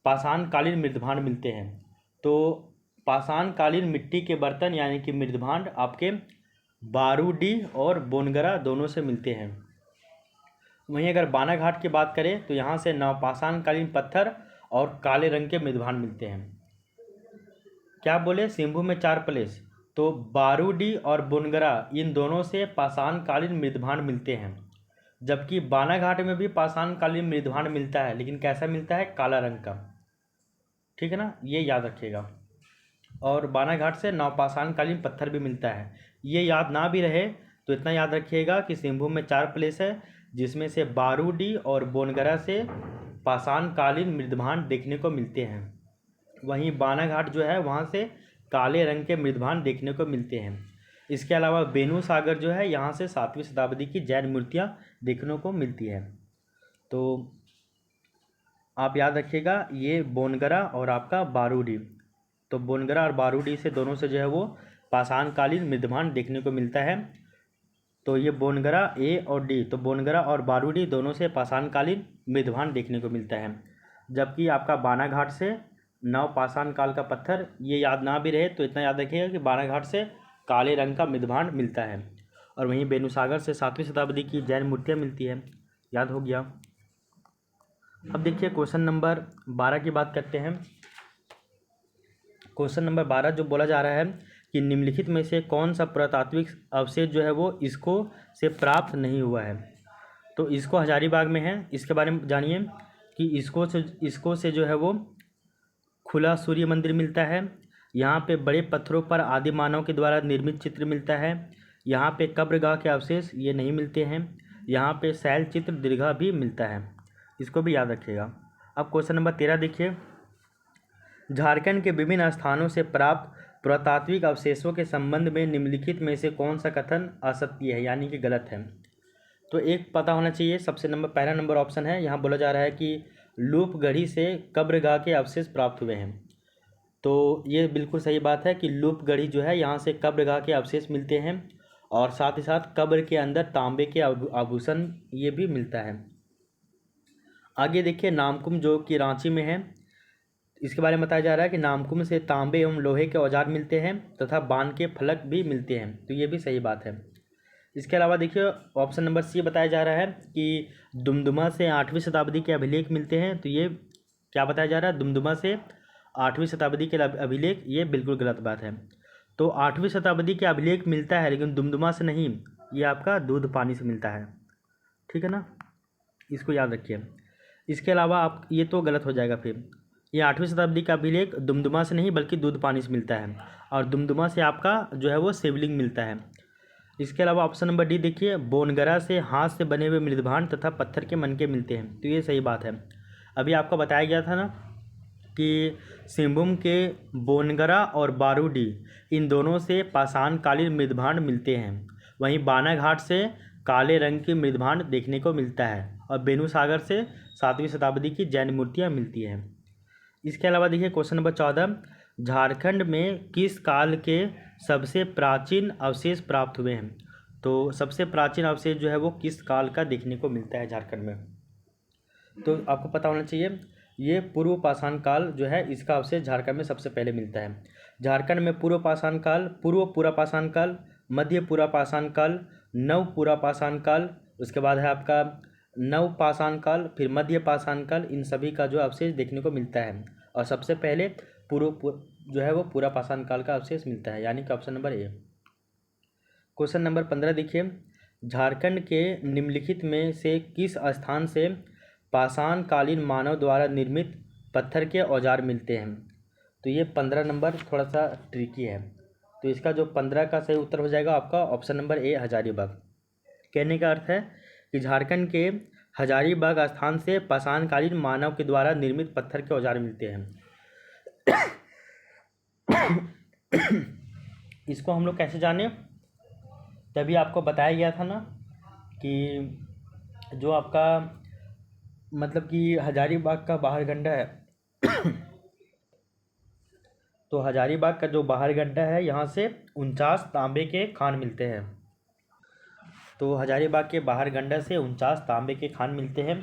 पाषाणकालीन मृदभांड मिलते हैं। तो पाषाणकालीन मिट्टी के बर्तन यानी कि मृदभांड आपके बारूडीह और बोनगरा दोनों से मिलते हैं। वहीं अगर बानाघाट की बात करें तो यहाँ से नवपाषाणकालीन पत्थर और काले रंग के मृदभांड मिलते हैं। क्या बोले, सिंहभूम में 4 प्लेस, तो बारूडी और बोनगरा इन दोनों से पाषाणकालीन मृदभांड मिलते हैं। जबकि बानाघाट में भी पाषाणकालीन मृदभांड मिलता है, लेकिन कैसा मिलता है, काला रंग का। ठीक है ना, ये याद रखिएगा। और बानाघाट से नवपाषाणकालीन पत्थर भी मिलता है। ये याद ना भी रहे तो इतना याद रखिएगा कि सिंहभूम में 4 प्लेस है, जिसमें से बारूडी और बोनगरा से पाषाणकालीन मृदभांड देखने को मिलते हैं। वहीं बानाघाट जो है वहाँ से काले रंग के मृदभांड देखने को मिलते हैं। इसके अलावा बेनू सागर जो है यहाँ से 7वीं शताब्दी की जैन मूर्तियाँ देखने को मिलती है। तो आप याद रखिएगा ये बोनगरा और आपका बारूडी। तो बोनगरा और बारूडी से दोनों से जो है वो पाषाणकालीन मृदभांड देखने को मिलता है। तो ये बोनगरा ए और डी, तो बोनगरा और बारूडी दोनों से पाषाणकालीन मृदभांड देखने को मिलता है। जबकि आपका बानाघाट से नवपाषाण काल का पत्थर, ये याद ना भी रहे तो इतना याद रखिएगा कि बानाघाट से काले रंग का मृदभांड मिलता है। और वहीं बेनुसागर से 7वीं शताब्दी की जैन मूर्तियाँ मिलती है। याद हो गया। अब देखिए क्वेश्चन नंबर 12 की बात करते हैं। क्वेश्चन नंबर 12 जो बोला जा रहा है कि निम्नलिखित में से कौन सा पुरातात्विक अवशेष जो है वो इसको से प्राप्त नहीं हुआ है। तो इसको हजारीबाग में है, इसके बारे में जानिए कि इसको से जो है वो खुला सूर्य मंदिर मिलता है। यहाँ पे बड़े पत्थरों पर आदि मानव के द्वारा निर्मित चित्र मिलता है। यहाँ पे कब्रगाह के अवशेष ये नहीं मिलते हैं। यहाँ पे शैल चित्र दीर्घा भी मिलता है, इसको भी याद रखिएगा। अब क्वेश्चन नंबर 13 देखिए। झारखंड के विभिन्न स्थानों से प्राप्त पुरातात्विक अवशेषों के संबंध में निम्नलिखित में से कौन सा कथन असत्य है, यानी कि गलत है। तो एक पता होना चाहिए। पहला नंबर ऑप्शन है, यहाँ बोला जा रहा है कि लूपगढ़ी से कब्रगाह के अवशेष प्राप्त हुए हैं। तो ये बिल्कुल सही बात है कि लूपगढ़ी जो है यहाँ से कब्रगाह के अवशेष मिलते हैं, और साथ ही साथ कब्र के अंदर तांबे के आभूषण ये भी मिलता है। आगे देखिए, नामकुम जो कि रांची में है, इसके बारे में बताया जा रहा है कि नामकुम से तांबे एवं लोहे के औजार मिलते हैं तथा बाण के फलक भी मिलते हैं। तो ये भी सही बात है। इसके अलावा देखिए ऑप्शन नंबर सी बताया जा रहा है कि दुमदुमा से 8वीं शताब्दी के अभिलेख मिलते हैं। तो ये क्या बताया जा रहा है, दुमदुमा से 8वीं शताब्दी के अभिलेख, ये बिल्कुल गलत बात है। तो 8वीं शताब्दी के अभिलेख मिलता है लेकिन दुमदुमा से नहीं, ये आपका दूध पानी से मिलता है। ठीक है ना, इसको याद रखिए। इसके अलावा आप ये तो गलत हो जाएगा। फिर ये 8वीं शताब्दी का अभिलेख दुमदुमा से नहीं बल्कि दूध पानी से मिलता है, और दुमदुमा से आपका जो है वो शिवलिंग मिलता है। इसके अलावा ऑप्शन नंबर डी देखिए, बोनगरा से हाथ से बने हुए मृदभांड तथा पत्थर के मनके मिलते हैं। तो ये सही बात है। अभी आपको बताया गया था ना कि सिंहभूम के बोनगरा और बारूडी इन दोनों से पाषाणकालीन मृदभांड मिलते हैं। वहीं बानाघाट से काले रंग की मृदभांड देखने को मिलता है, और बेनूसागर से 7वीं शताब्दी की जैन मूर्तियाँ मिलती हैं। इसके अलावा देखिए क्वेश्चन नंबर 14, झारखंड में किस काल के सबसे प्राचीन अवशेष प्राप्त हुए हैं। तो सबसे प्राचीन अवशेष जो है वो किस काल का देखने को मिलता है झारखंड में। तो आपको पता होना चाहिए, ये पूर्व पाषाण काल जो है इसका अवशेष झारखंड में सबसे पहले मिलता है। झारखंड में पूर्व पाषाण काल, पूर्व पूरा पाषाण काल, मध्य पूरा पाषाण काल, नव पूरा पाषाण काल, उसके बाद है आपका नव पाषाण काल, फिर मध्य पाषाण काल, इन सभी का जो अवशेष देखने को मिलता है। और सबसे पहले जो है वो पूरा पाषाण काल का अवशेष मिलता है, यानी कि option number A. Question number 15 देखिए, झारखंड के निम्नलिखित में से किस स्थान से पाषाण कालीन मानव द्वारा निर्मित पत्थर के औजार मिलते हैं। तो ये 15 नंबर थोड़ा सा ट्रिकी है। तो इसका जो 15 का सही उत्तर हो जाएगा आपका ऑप्शन नंबर ए, हजारीबाग। कहने का अर्थ है कि झारखंड के हजारीबाग स्थान से पाषाणकालीन मानव के द्वारा निर्मित पत्थर के औजार मिलते हैं। इसको हम लोग कैसे जाने, तभी आपको बताया गया था ना कि जो आपका मतलब कि हजारीबाग का बाहर गड्ढा है तो हजारीबाग का जो बाहर गड्ढा है यहाँ से 49 तांबे के खान मिलते हैं। तो हजारीबाग के बाहर गड्ढा से 49 तांबे के खान मिलते हैं।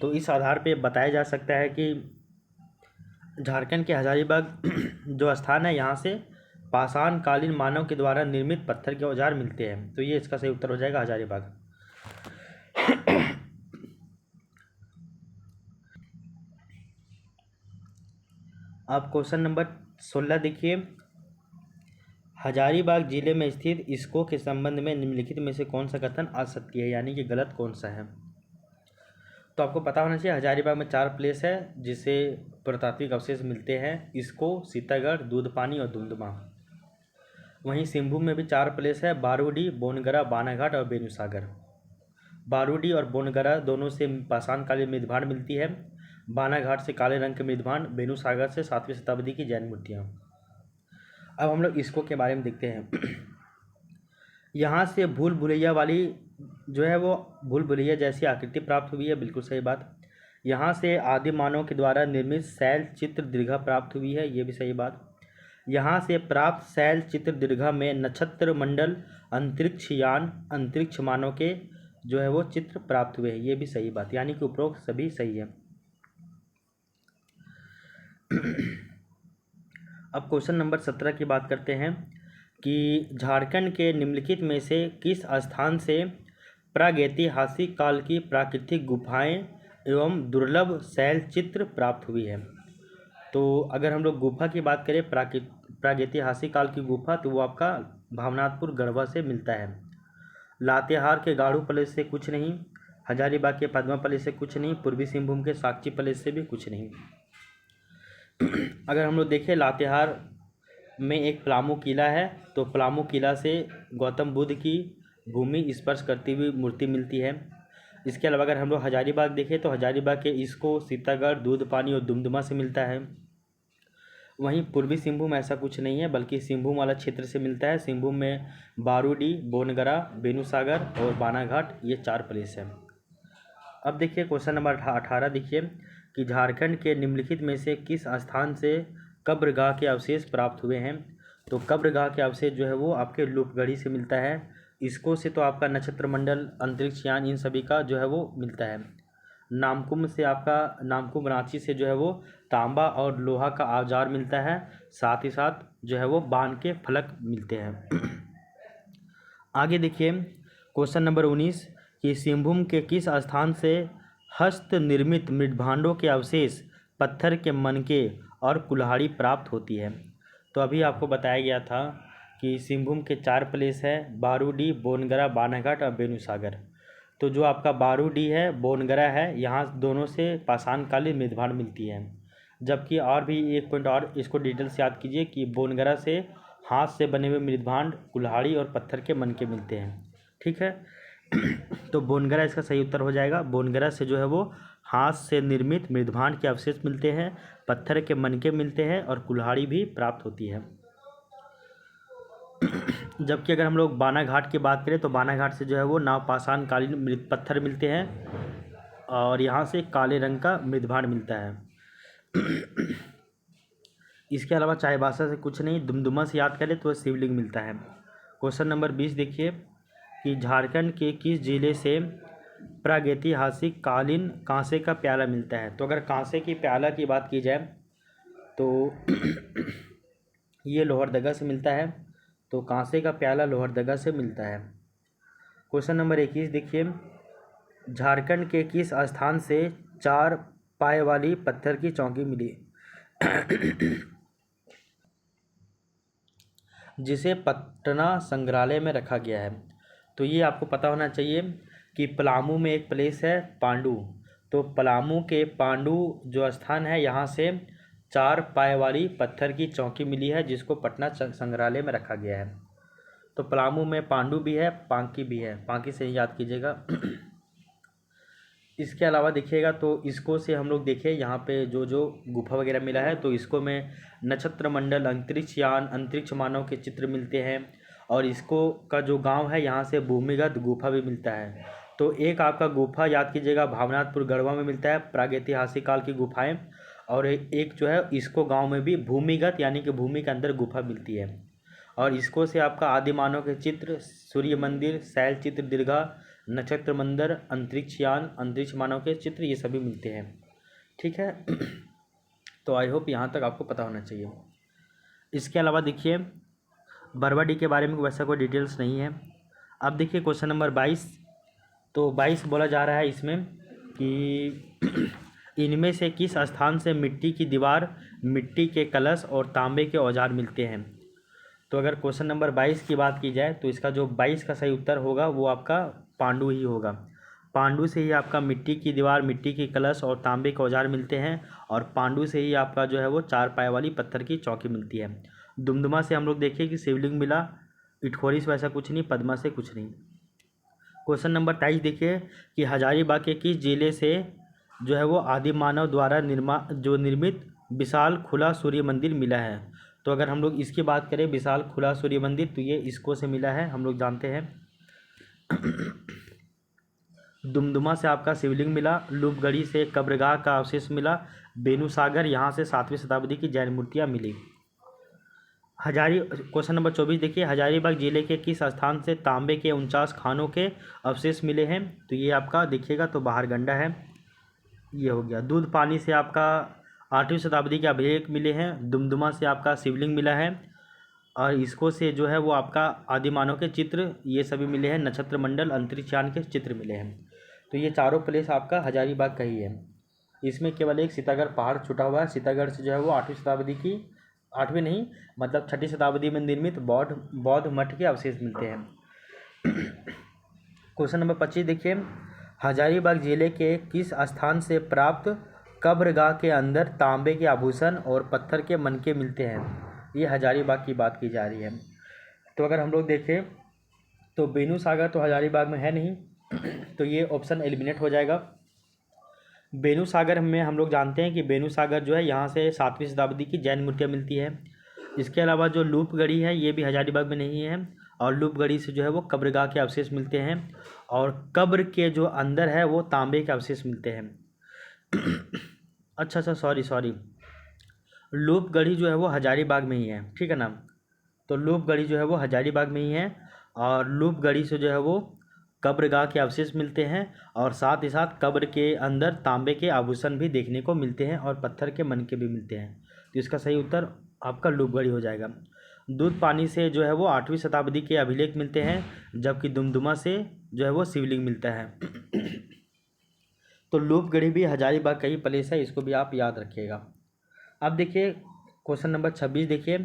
तो इस आधार पे बताया जा सकता है कि झारखंड के हजारीबाग जो स्थान है यहाँ से पाषाण कालीन मानव के द्वारा निर्मित पत्थर के औजार मिलते हैं। तो ये इसका सही उत्तर हो जाएगा हजारीबाग। अब क्वेश्चन नंबर 16 देखिए, हजारीबाग जिले में स्थित इसको के संबंध में निम्नलिखित में से कौन सा कथन असत्य है, यानी कि गलत कौन सा है। तो आपको पता होना चाहिए हजारीबाग में 4 प्लेस है जिसे पुरातात्विक अवशेष मिलते हैं, इसको, सीतागढ़, दूधपानी और दुमदुमा। वहीं सिंहभूम में भी 4 प्लेस है, बारूडी, बोनगरा, बानाघाट और बेनुसागर। बारूडी और बोनगरा दोनों से पाषाण कालीन मृदभांड मिलती है, बानाघाट से काले रंग के मृदभांड, बेनुसागर से 7वीं शताब्दी की जैन मूर्तियाँ। अब हम लोग इसको के बारे में देखते हैं। यहाँ से भूल भुलैया वाली जो है वो भूल भुलैया जैसी आकृति प्राप्त हुई है, बिल्कुल सही बात। यहाँ से आदिम मानव के द्वारा निर्मित शैल चित्र दीर्घा प्राप्त हुई है, ये भी सही बात। यहाँ से प्राप्त शैल चित्र दीर्घा में नक्षत्र मंडल, अंतरिक्ष यान, अंतरिक्ष मानव के जो है वो चित्र प्राप्त हुए हैं, ये भी सही बात, यानी कि उपरोक्त सभी सही है। अब क्वेश्चन नंबर 17 की बात करते हैं कि झारखंड के निम्नलिखित में से किस स्थान से प्रागैतिहासिक काल की प्राकृतिक गुफाएं एवं दुर्लभ शैल चित्र प्राप्त हुई है। तो अगर हम लोग गुफा की बात करें प्रागैतिहासिक काल की गुफा, तो वो आपका भावनाथपुर गढ़वा से मिलता है। लातेहार के गाड़ू पैलेस से कुछ नहीं, हजारीबाग के पद्मा पैलेस से कुछ नहीं, पूर्वी सिंहभूम के साक्षी पैलेस से भी कुछ नहीं। अगर हम लोग देखें लातेहार में एक पलामू किला है, तो पलामू किला से गौतम बुद्ध की भूमि स्पर्श करती हुई मूर्ति मिलती है। इसके अलावा अगर हम लोग हजारीबाग देखें तो हजारीबाग के इसको, सीतागढ़, दूधपानी और दुमदुमा से मिलता है। वहीं पूर्वी सिंहभूम ऐसा कुछ नहीं है, बल्कि सिंहभूम वाला क्षेत्र से मिलता है। सिंहभूम में बारूडी, बोनगरा, बेनुसागर और बानाघाट, ये 4 प्लेस हैं। अब देखिए क्वेश्चन नंबर 18 देखिए कि झारखंड के निम्नलिखित में से किस स्थान से कब्रगाह के अवशेष प्राप्त हुए हैं। तो कब्रगाह के अवशेष जो है वो आपके लूपगढ़ी से मिलता है। इसको से तो आपका नक्षत्र मंडल, अंतरिक्ष यान, इन सभी का जो है वो मिलता है। नामकुम से आपका नामकुम रांची से जो है वो तांबा और लोहा का औजार मिलता है, साथ ही साथ जो है वो बाण के फलक मिलते हैं। आगे देखिए क्वेश्चन नंबर 19 कि सिंहभूम के किस स्थान से हस्त निर्मित मृदभांडों के अवशेष, पत्थर के मनके और कुल्हाड़ी प्राप्त होती है। तो अभी आपको बताया गया था कि सिंहभूम के 4 प्लेस है, बारूडी, बोनगरा, बानाघाट और बेनुसागर। तो जो आपका बारूडी है, बोनगरा है, यहाँ दोनों से पाषाण कालीन मृदभांड मिलती है। जबकि और भी एक पॉइंट और इसको डिटेल से याद कीजिए कि बोनगरा से हाथ से बने हुए मृदभांड, कुल्हाड़ी और पत्थर के मनके मिलते हैं। ठीक है। तो बोनगरा इसका सही उत्तर हो जाएगा। बोनगरा से जो है वो हाथ से निर्मित मृदभांड के अवशेष मिलते हैं, पत्थर के मनके मिलते हैं और कुल्हाड़ी भी प्राप्त होती है। जबकि अगर हम लोग बानाघाट की बात करें तो बानाघाट से जो है वो नवपाषाण कालीन मृत पत्थर मिलते हैं और यहाँ से काले रंग का मृदभांड मिलता है। इसके अलावा चाईबासा से कुछ नहीं, दुमदुमा से याद करें तो शिवलिंग मिलता है। क्वेश्चन नंबर 20 देखिए कि झारखंड के किस जिले से प्रागैतिहासिक कालीन कांसे का प्याला मिलता है। तो अगर कांसे की प्याला की बात की जाए तो ये लोहरदगा से मिलता है। तो कांसे का प्याला लोहरदगा से मिलता है। क्वेश्चन नंबर 21 देखिए, झारखंड के किस स्थान से 4 पाए वाली पत्थर की चौकी मिली जिसे पटना संग्रहालय में रखा गया है। तो ये आपको पता होना चाहिए कि पलामू में एक प्लेस है पांडू। तो पलामू के पांडू जो स्थान है, यहाँ से 4 पाए वाली पत्थर की चौकी मिली है जिसको पटना संग्रहालय में रखा गया है। तो पलामू में पांडू भी है, पांकी भी है, पांकी से याद कीजिएगा। इसके अलावा देखिएगा तो इसको से हम लोग देखें यहाँ पे जो जो गुफा वगैरह मिला है, तो इसको में नक्षत्र मंडल, अंतरिक्ष यान, अंतरिक्ष मानव के चित्र मिलते हैं। और इसको का जो गांव है यहाँ से भूमिगत गुफा भी मिलता है। तो एक आपका गुफा याद कीजिएगा भावनाथपुर गढ़वा में मिलता है, प्रागैतिहासिक काल की गुफाएं। और एक जो है इसको गांव में भी भूमिगत यानी कि भूमि के अंदर गुफा मिलती है। और इसको से आपका आदि मानव के चित्र, सूर्य मंदिर, शैल चित्र दीर्घा, नक्षत्र मंदिर, अंतरिक्ष यान, अंतरिक्ष मानव के चित्र, ये सभी मिलते हैं। ठीक है। तो आई होप यहाँ तक आपको पता होना चाहिए। इसके अलावा देखिए बरवाडी के बारे में वैसा कोई डिटेल्स नहीं है। अब देखिए क्वेश्चन नंबर 22। तो 22 बोला जा रहा है इसमें कि इनमें से किस स्थान से मिट्टी की दीवार, मिट्टी के कलश और तांबे के औजार मिलते हैं। तो अगर क्वेश्चन नंबर 22 की बात की जाए तो इसका जो 22 का सही उत्तर होगा वो आपका पांडु ही होगा। पांडु से ही आपका मिट्टी की दीवार, मिट्टी की कलश और तांबे के औजार मिलते हैं, और पांडु से ही आपका जो है वो 4 पाए वाली पत्थर की चौकी मिलती है। दुमदुमा से हम लोग देखिए कि शिवलिंग मिला, इटखोरी से वैसा कुछ नहीं, पद्मा से कुछ नहीं। क्वेश्चन नंबर 23 देखिए कि हजारीबाग के किस जिले से जो है वो आदि मानव द्वारा निर्मित विशाल खुला सूर्य मंदिर मिला है। तो अगर हम लोग इसकी बात करें विशाल खुला सूर्य मंदिर, तो ये इसको से मिला है, हम लोग जानते हैं। दुमदुमा से आपका शिवलिंग मिला, लूपगढ़ी से कब्रगाह का अवशेष मिला, बेनुसागर यहाँ से 7वीं शताब्दी की जैन मूर्तियाँ मिली। क्वेश्चन नंबर 24 देखिए हजारीबाग जिले के किस स्थान से तांबे के 49 खानों के अवशेष मिले हैं। तो ये आपका देखिएगा तो बाहरगंडा है, ये हो गया। दूध पानी से आपका 8वीं शताब्दी के अभिलेख मिले हैं। दुमदुमा से आपका शिवलिंग मिला है, और इसको से जो है वो आपका आदिमानव के चित्र ये सभी मिले हैं। नक्षत्र मंडल, अंतरिक्षयान के चित्र मिले हैं। तो ये चारों प्लेस आपका हजारीबाग का ही है। इसमें केवल एक सीतागढ़ पहाड़ छुटा हुआ है। सीतागढ़ से जो है वो 8वीं शताब्दी की, 8वीं नहीं मतलब 6ठी शताब्दी में निर्मित बौद्ध मठ के अवशेष मिलते हैं। क्वेश्चन नंबर 25 देखिए हजारीबाग जिले के किस स्थान से प्राप्त कब्रगाह के अंदर तांबे के आभूषण और पत्थर के मनके मिलते हैं। ये हजारीबाग की बात की जा रही है। तो अगर हम लोग देखें तो बेनुसागर तो हजारीबाग में है नहीं, तो ये ऑप्शन एलिमिनेट हो जाएगा। बेनुसागर में हम लोग जानते हैं कि बेनुसागर जो है यहाँ से 7वीं शताब्दी की जैन मूर्तियाँ मिलती है। इसके अलावा जो लूपगढ़ी है ये भी हजारीबाग में नहीं है, और लूपगढ़ी से जो है वो कब्रगाह के अवशेष मिलते हैं, और कब्र के जो अंदर है वो तांबे के अवशेष मिलते हैं। अच्छा सॉरी, लूपगढ़ी जो है वो हजारीबाग में ही है, ठीक है ना। तो लूपगढ़ी जो है वो हजारीबाग में ही है, और लूपगढ़ी से जो है वो कब्रगाह के अवशेष मिलते हैं, और साथ ही साथ कब्र के अंदर तांबे के आभूषण भी देखने को मिलते हैं, और पत्थर के मनके भी मिलते हैं। तो इसका सही उत्तर आपका लूपगढ़ी हो जाएगा। दूध पानी से जो है वो 8वीं शताब्दी के अभिलेख मिलते हैं, जबकि दुमदुमा से जो है वो शिवलिंग मिलता है। तो लूपगढ़ी भी हजारीबाग का ही प्लेस है, इसको भी आप याद रखिएगा। अब देखिए क्वेश्चन नंबर 26 देखिए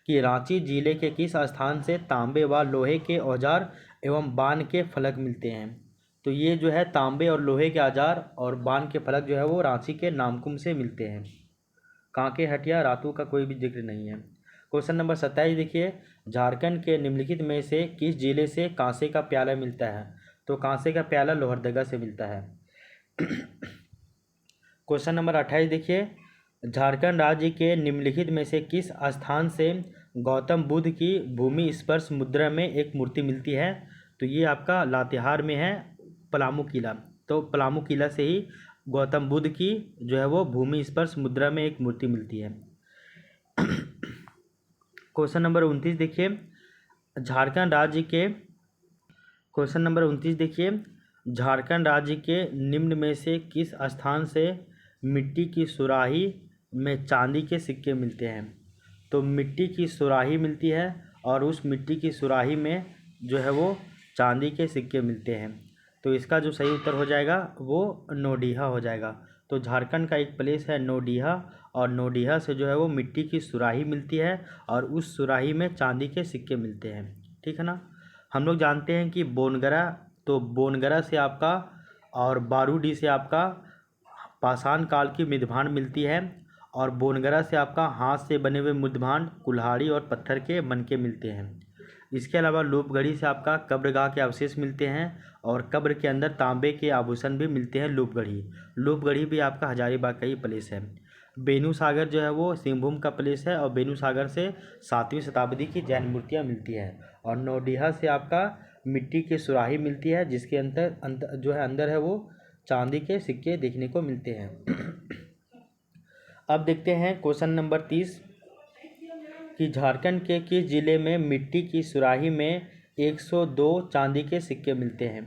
कि रांची जिले के किस स्थान से तांबे व लोहे के औजार एवं बाण के फलक मिलते हैं। तो ये जो है तांबे और लोहे के औजार और बाण के फलक जो है वो रांची के नामकुम से मिलते हैं। कांके, हटिया, रातू का कोई भी जिक्र नहीं है। क्वेश्चन नंबर 27 देखिए झारखंड के निम्नलिखित में से किस जिले से कांसे का प्याला मिलता है। तो कांसे का प्याला लोहरदगा से मिलता है। क्वेश्चन नंबर 28 देखिए झारखंड राज्य के निम्नलिखित में से किस स्थान से गौतम बुद्ध की भूमि स्पर्श मुद्रा में एक मूर्ति मिलती है। तो ये आपका लातेहार में है, पलामू किला। तो पलामू किला से ही गौतम बुद्ध की जो है वो भूमि स्पर्श मुद्रा में एक मूर्ति मिलती है। क्वेश्चन नंबर 29 देखिए झारखंड राज्य के क्वेश्चन नंबर 29 देखिए झारखंड राज्य के निम्न में से किस स्थान से मिट्टी की सुराही में चांदी के सिक्के मिलते हैं। तो मिट्टी की सुराही मिलती है, और उस मिट्टी की सुराही में जो है वो चांदी के सिक्के मिलते हैं। तो इसका जो सही उत्तर हो जाएगा वो नोडीहा हो जाएगा। तो झारखंड का एक प्लेस है नोडीहा, और नोडीहा से जो है वो मिट्टी की सुराही मिलती है, और उस सुराही में चांदी के सिक्के मिलते हैं, ठीक है ना। हम लोग जानते हैं कि बोनगरा, तो बोनगरा से आपका और बारूडी से आपका पाषाण काल की मिधभांड मिलती है, और बोनगरा से आपका हाथ से बने हुए मुद्भांड, कुल्हाड़ी और पत्थर के मनके मिलते हैं। इसके अलावा लूपगढ़ी से आपका कब्रगाह के अवशेष मिलते हैं, और कब्र के अंदर तांबे के आभूषण भी मिलते हैं। लूपगढ़ी भी आपका हजारीबाग का ही प्लेस है। बेनुसागर जो है वो सिंहभूम का प्लेस है, और बेनुसागर से 7वीं शताब्दी की जैन मूर्तियाँ मिलती हैं। और नौडीहा से आपका मिट्टी की सुराही मिलती है, जिसके अंदर है वो चांदी के सिक्के देखने को मिलते हैं। अब देखते हैं क्वेश्चन नंबर 30 कि झारखंड के किस जिले में मिट्टी की सुराही में 102 चांदी के सिक्के मिलते हैं।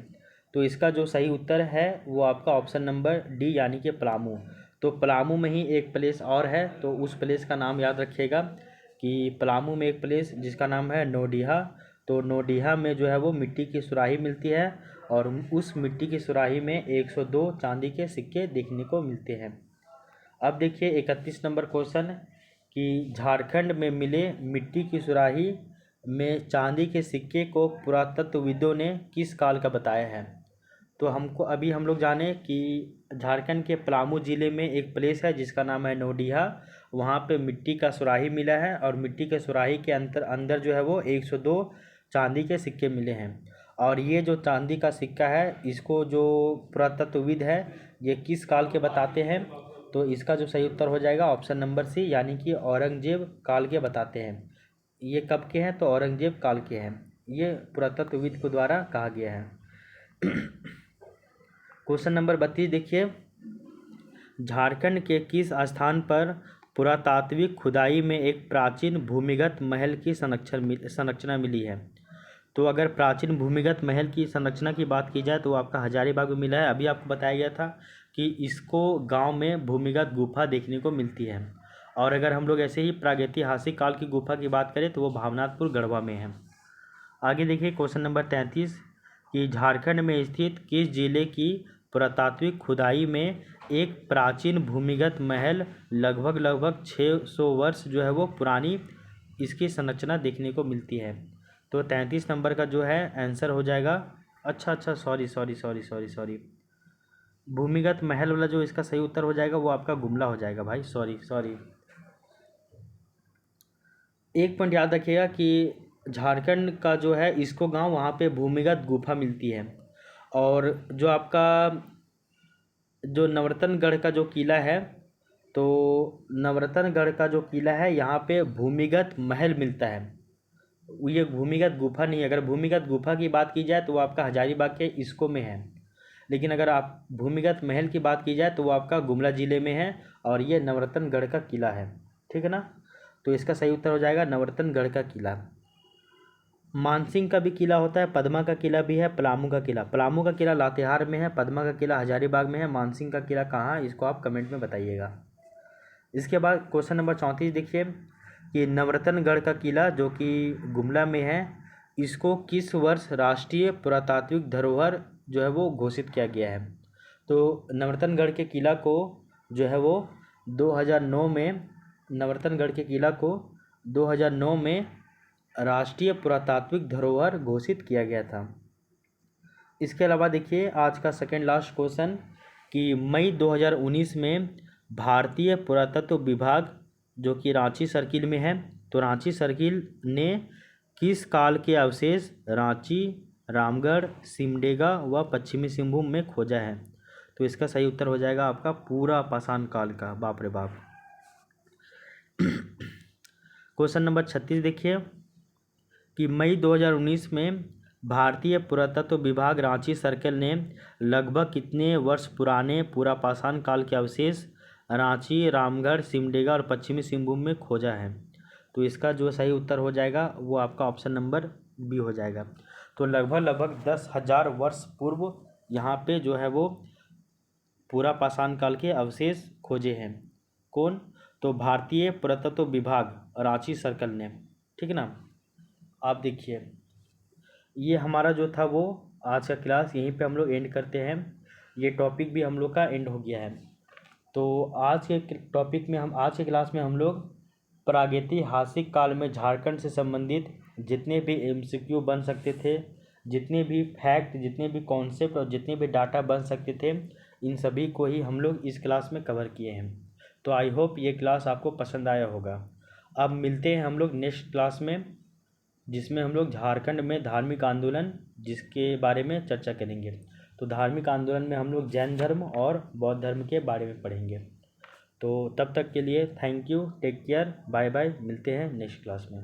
तो इसका जो सही उत्तर है वो आपका ऑप्शन नंबर डी यानी कि पलामू। तो पलामू में ही एक प्लेस और है, तो उस प्लेस का नाम याद रखिएगा कि पलामू में एक प्लेस जिसका नाम है नोडिहा, तो नोडिहा में जो है वो मिट्टी की सुराही मिलती है और उस मिट्टी की सुराही में 102 चांदी के सिक्के देखने को मिलते हैं। अब देखिए 31 नंबर क्वेश्चन कि झारखंड में मिले मिट्टी की सुराही में चांदी के सिक्के को पुरातत्वविदों ने किस काल का बताया है। तो हमको अभी हम लोग जाने कि झारखंड के पलामू ज़िले में एक प्लेस है जिसका नाम है नोडिहा, वहाँ पे मिट्टी का सुराही मिला है और मिट्टी के सुराही के अंदर जो है वो 102 चांदी के सिक्के मिले हैं। और ये जो चांदी का सिक्का है इसको जो पुरातत्वविद है ये किस काल के बताते हैं, तो इसका जो सही उत्तर हो जाएगा ऑप्शन नंबर सी, यानी कि औरंगजेब काल के बताते हैं। ये कब के हैं, तो औरंगजेब काल के हैं, ये पुरातत्वविद के द्वारा कहा गया है। क्वेश्चन नंबर 32 देखिए, झारखंड के किस स्थान पर पुरातात्विक खुदाई में एक प्राचीन भूमिगत महल की संरचना मिली है। तो अगर प्राचीन भूमिगत महल की संरचना की बात की जाए तो आपका हजारीबाग में मिला है। अभी आपको बताया गया था कि इसको गांव में भूमिगत गुफा देखने को मिलती है। और अगर हम लोग ऐसे ही प्रागैतिहासिक काल की गुफा की बात करें तो वो भावनाथपुर गढ़वा में है। आगे देखिए क्वेश्चन नंबर 33 कि झारखंड में स्थित किस जिले की पुरातात्विक खुदाई में एक प्राचीन भूमिगत महल लगभग 600 वर्ष जो है वो पुरानी इसकी संरचना देखने को मिलती है। तो 33 नंबर का जो है आंसर हो जाएगा, अच्छा सॉरी, भूमिगत महल वाला जो इसका सही उत्तर हो जाएगा वो आपका गुमला हो जाएगा भाई, सॉरी। एक पॉइंट याद रखिएगा कि झारखंड का जो है इसको गांव वहाँ पे भूमिगत गुफा मिलती है। और जो आपका जो नवरत्नगढ़ का जो किला है, तो नवरत्नगढ़ का जो किला है यहाँ पे भूमिगत महल मिलता है, ये भूमिगत गुफा नहीं है। अगर भूमिगत गुफा की बात की जाए तो वो आपका हजारीबाग के इसको में है, लेकिन अगर आप भूमिगत महल की बात की जाए तो वो आपका गुमला ज़िले में है और ये नवरत्नगढ़ का किला है, ठीक है ना। तो इसका सही उत्तर हो जाएगा नवरत्नगढ़ का किला। मानसिंह का भी किला होता है, पद्मा का किला भी है, पलामू का किला लातेहार में है, पद्मा का किला हजारीबाग में है, मानसिंह का किला कहाँ है, इसको आप कमेंट में बताइएगा। इसके बाद क्वेश्चन नंबर 34 देखिए कि नवरत्नगढ़ का किला जो कि गुमला में है, इसको किस वर्ष राष्ट्रीय पुरातात्विक धरोहर जो है वो घोषित किया गया है। तो नवरत्नगढ़ के किला को जो है वो 2009 में नवरत्नगढ़ के किला को 2009 में राष्ट्रीय पुरातात्विक धरोहर घोषित किया गया था। इसके अलावा देखिए आज का सेकेंड लास्ट क्वेश्चन कि मई 2019 में भारतीय पुरातत्व विभाग जो कि रांची सर्किल में है, तो रांची सर्किल ने किस काल के अवशेष रांची, रामगढ़, सिमडेगा व पश्चिमी सिंहभूम में खोजा है। तो इसका सही उत्तर हो जाएगा आपका पूरा पाषाण काल का, बाप रे बाप। क्वेश्चन नंबर 36 देखिए कि मई 2019 में भारतीय पुरातत्व विभाग रांची सर्किल ने लगभग कितने वर्ष पुराने पूरा पाषाण काल के अवशेष रांची, रामगढ़, सिमडेगा और पश्चिमी सिंहभूम में खोजा है। तो इसका जो सही उत्तर हो जाएगा वो आपका ऑप्शन नंबर बी हो जाएगा। तो लगभग 10,000 वर्ष पूर्व यहाँ पे जो है वो पूरा पाषाण काल के अवशेष खोजे हैं। कौन, तो भारतीय पुरातत्व विभाग रांची सर्कल ने, ठीक है ना। आप देखिए ये हमारा जो था वो आज का क्लास यहीं पे हम लोग एंड करते हैं। ये टॉपिक भी हम लोग का एंड हो गया है। तो आज के टॉपिक में आज के क्लास में हम लोग प्रागैतिहासिक काल में झारखंड से संबंधित जितने भी MCQ बन सकते थे, जितने भी फैक्ट, जितने भी कॉन्सेप्ट और जितने भी डाटा बन सकते थे, इन सभी को ही हम लोग इस क्लास में कवर किए हैं। तो आई होप ये क्लास आपको पसंद आया होगा। अब मिलते हैं हम लोग नेक्स्ट क्लास में, जिसमें हम लोग झारखंड में धार्मिक आंदोलन जिसके बारे में चर्चा करेंगे। तो धार्मिक आंदोलन में हम लोग जैन धर्म और बौद्ध धर्म के बारे में पढ़ेंगे। तो तब तक के लिए thank you, take care, bye bye, मिलते हैं नेक्स्ट क्लास में।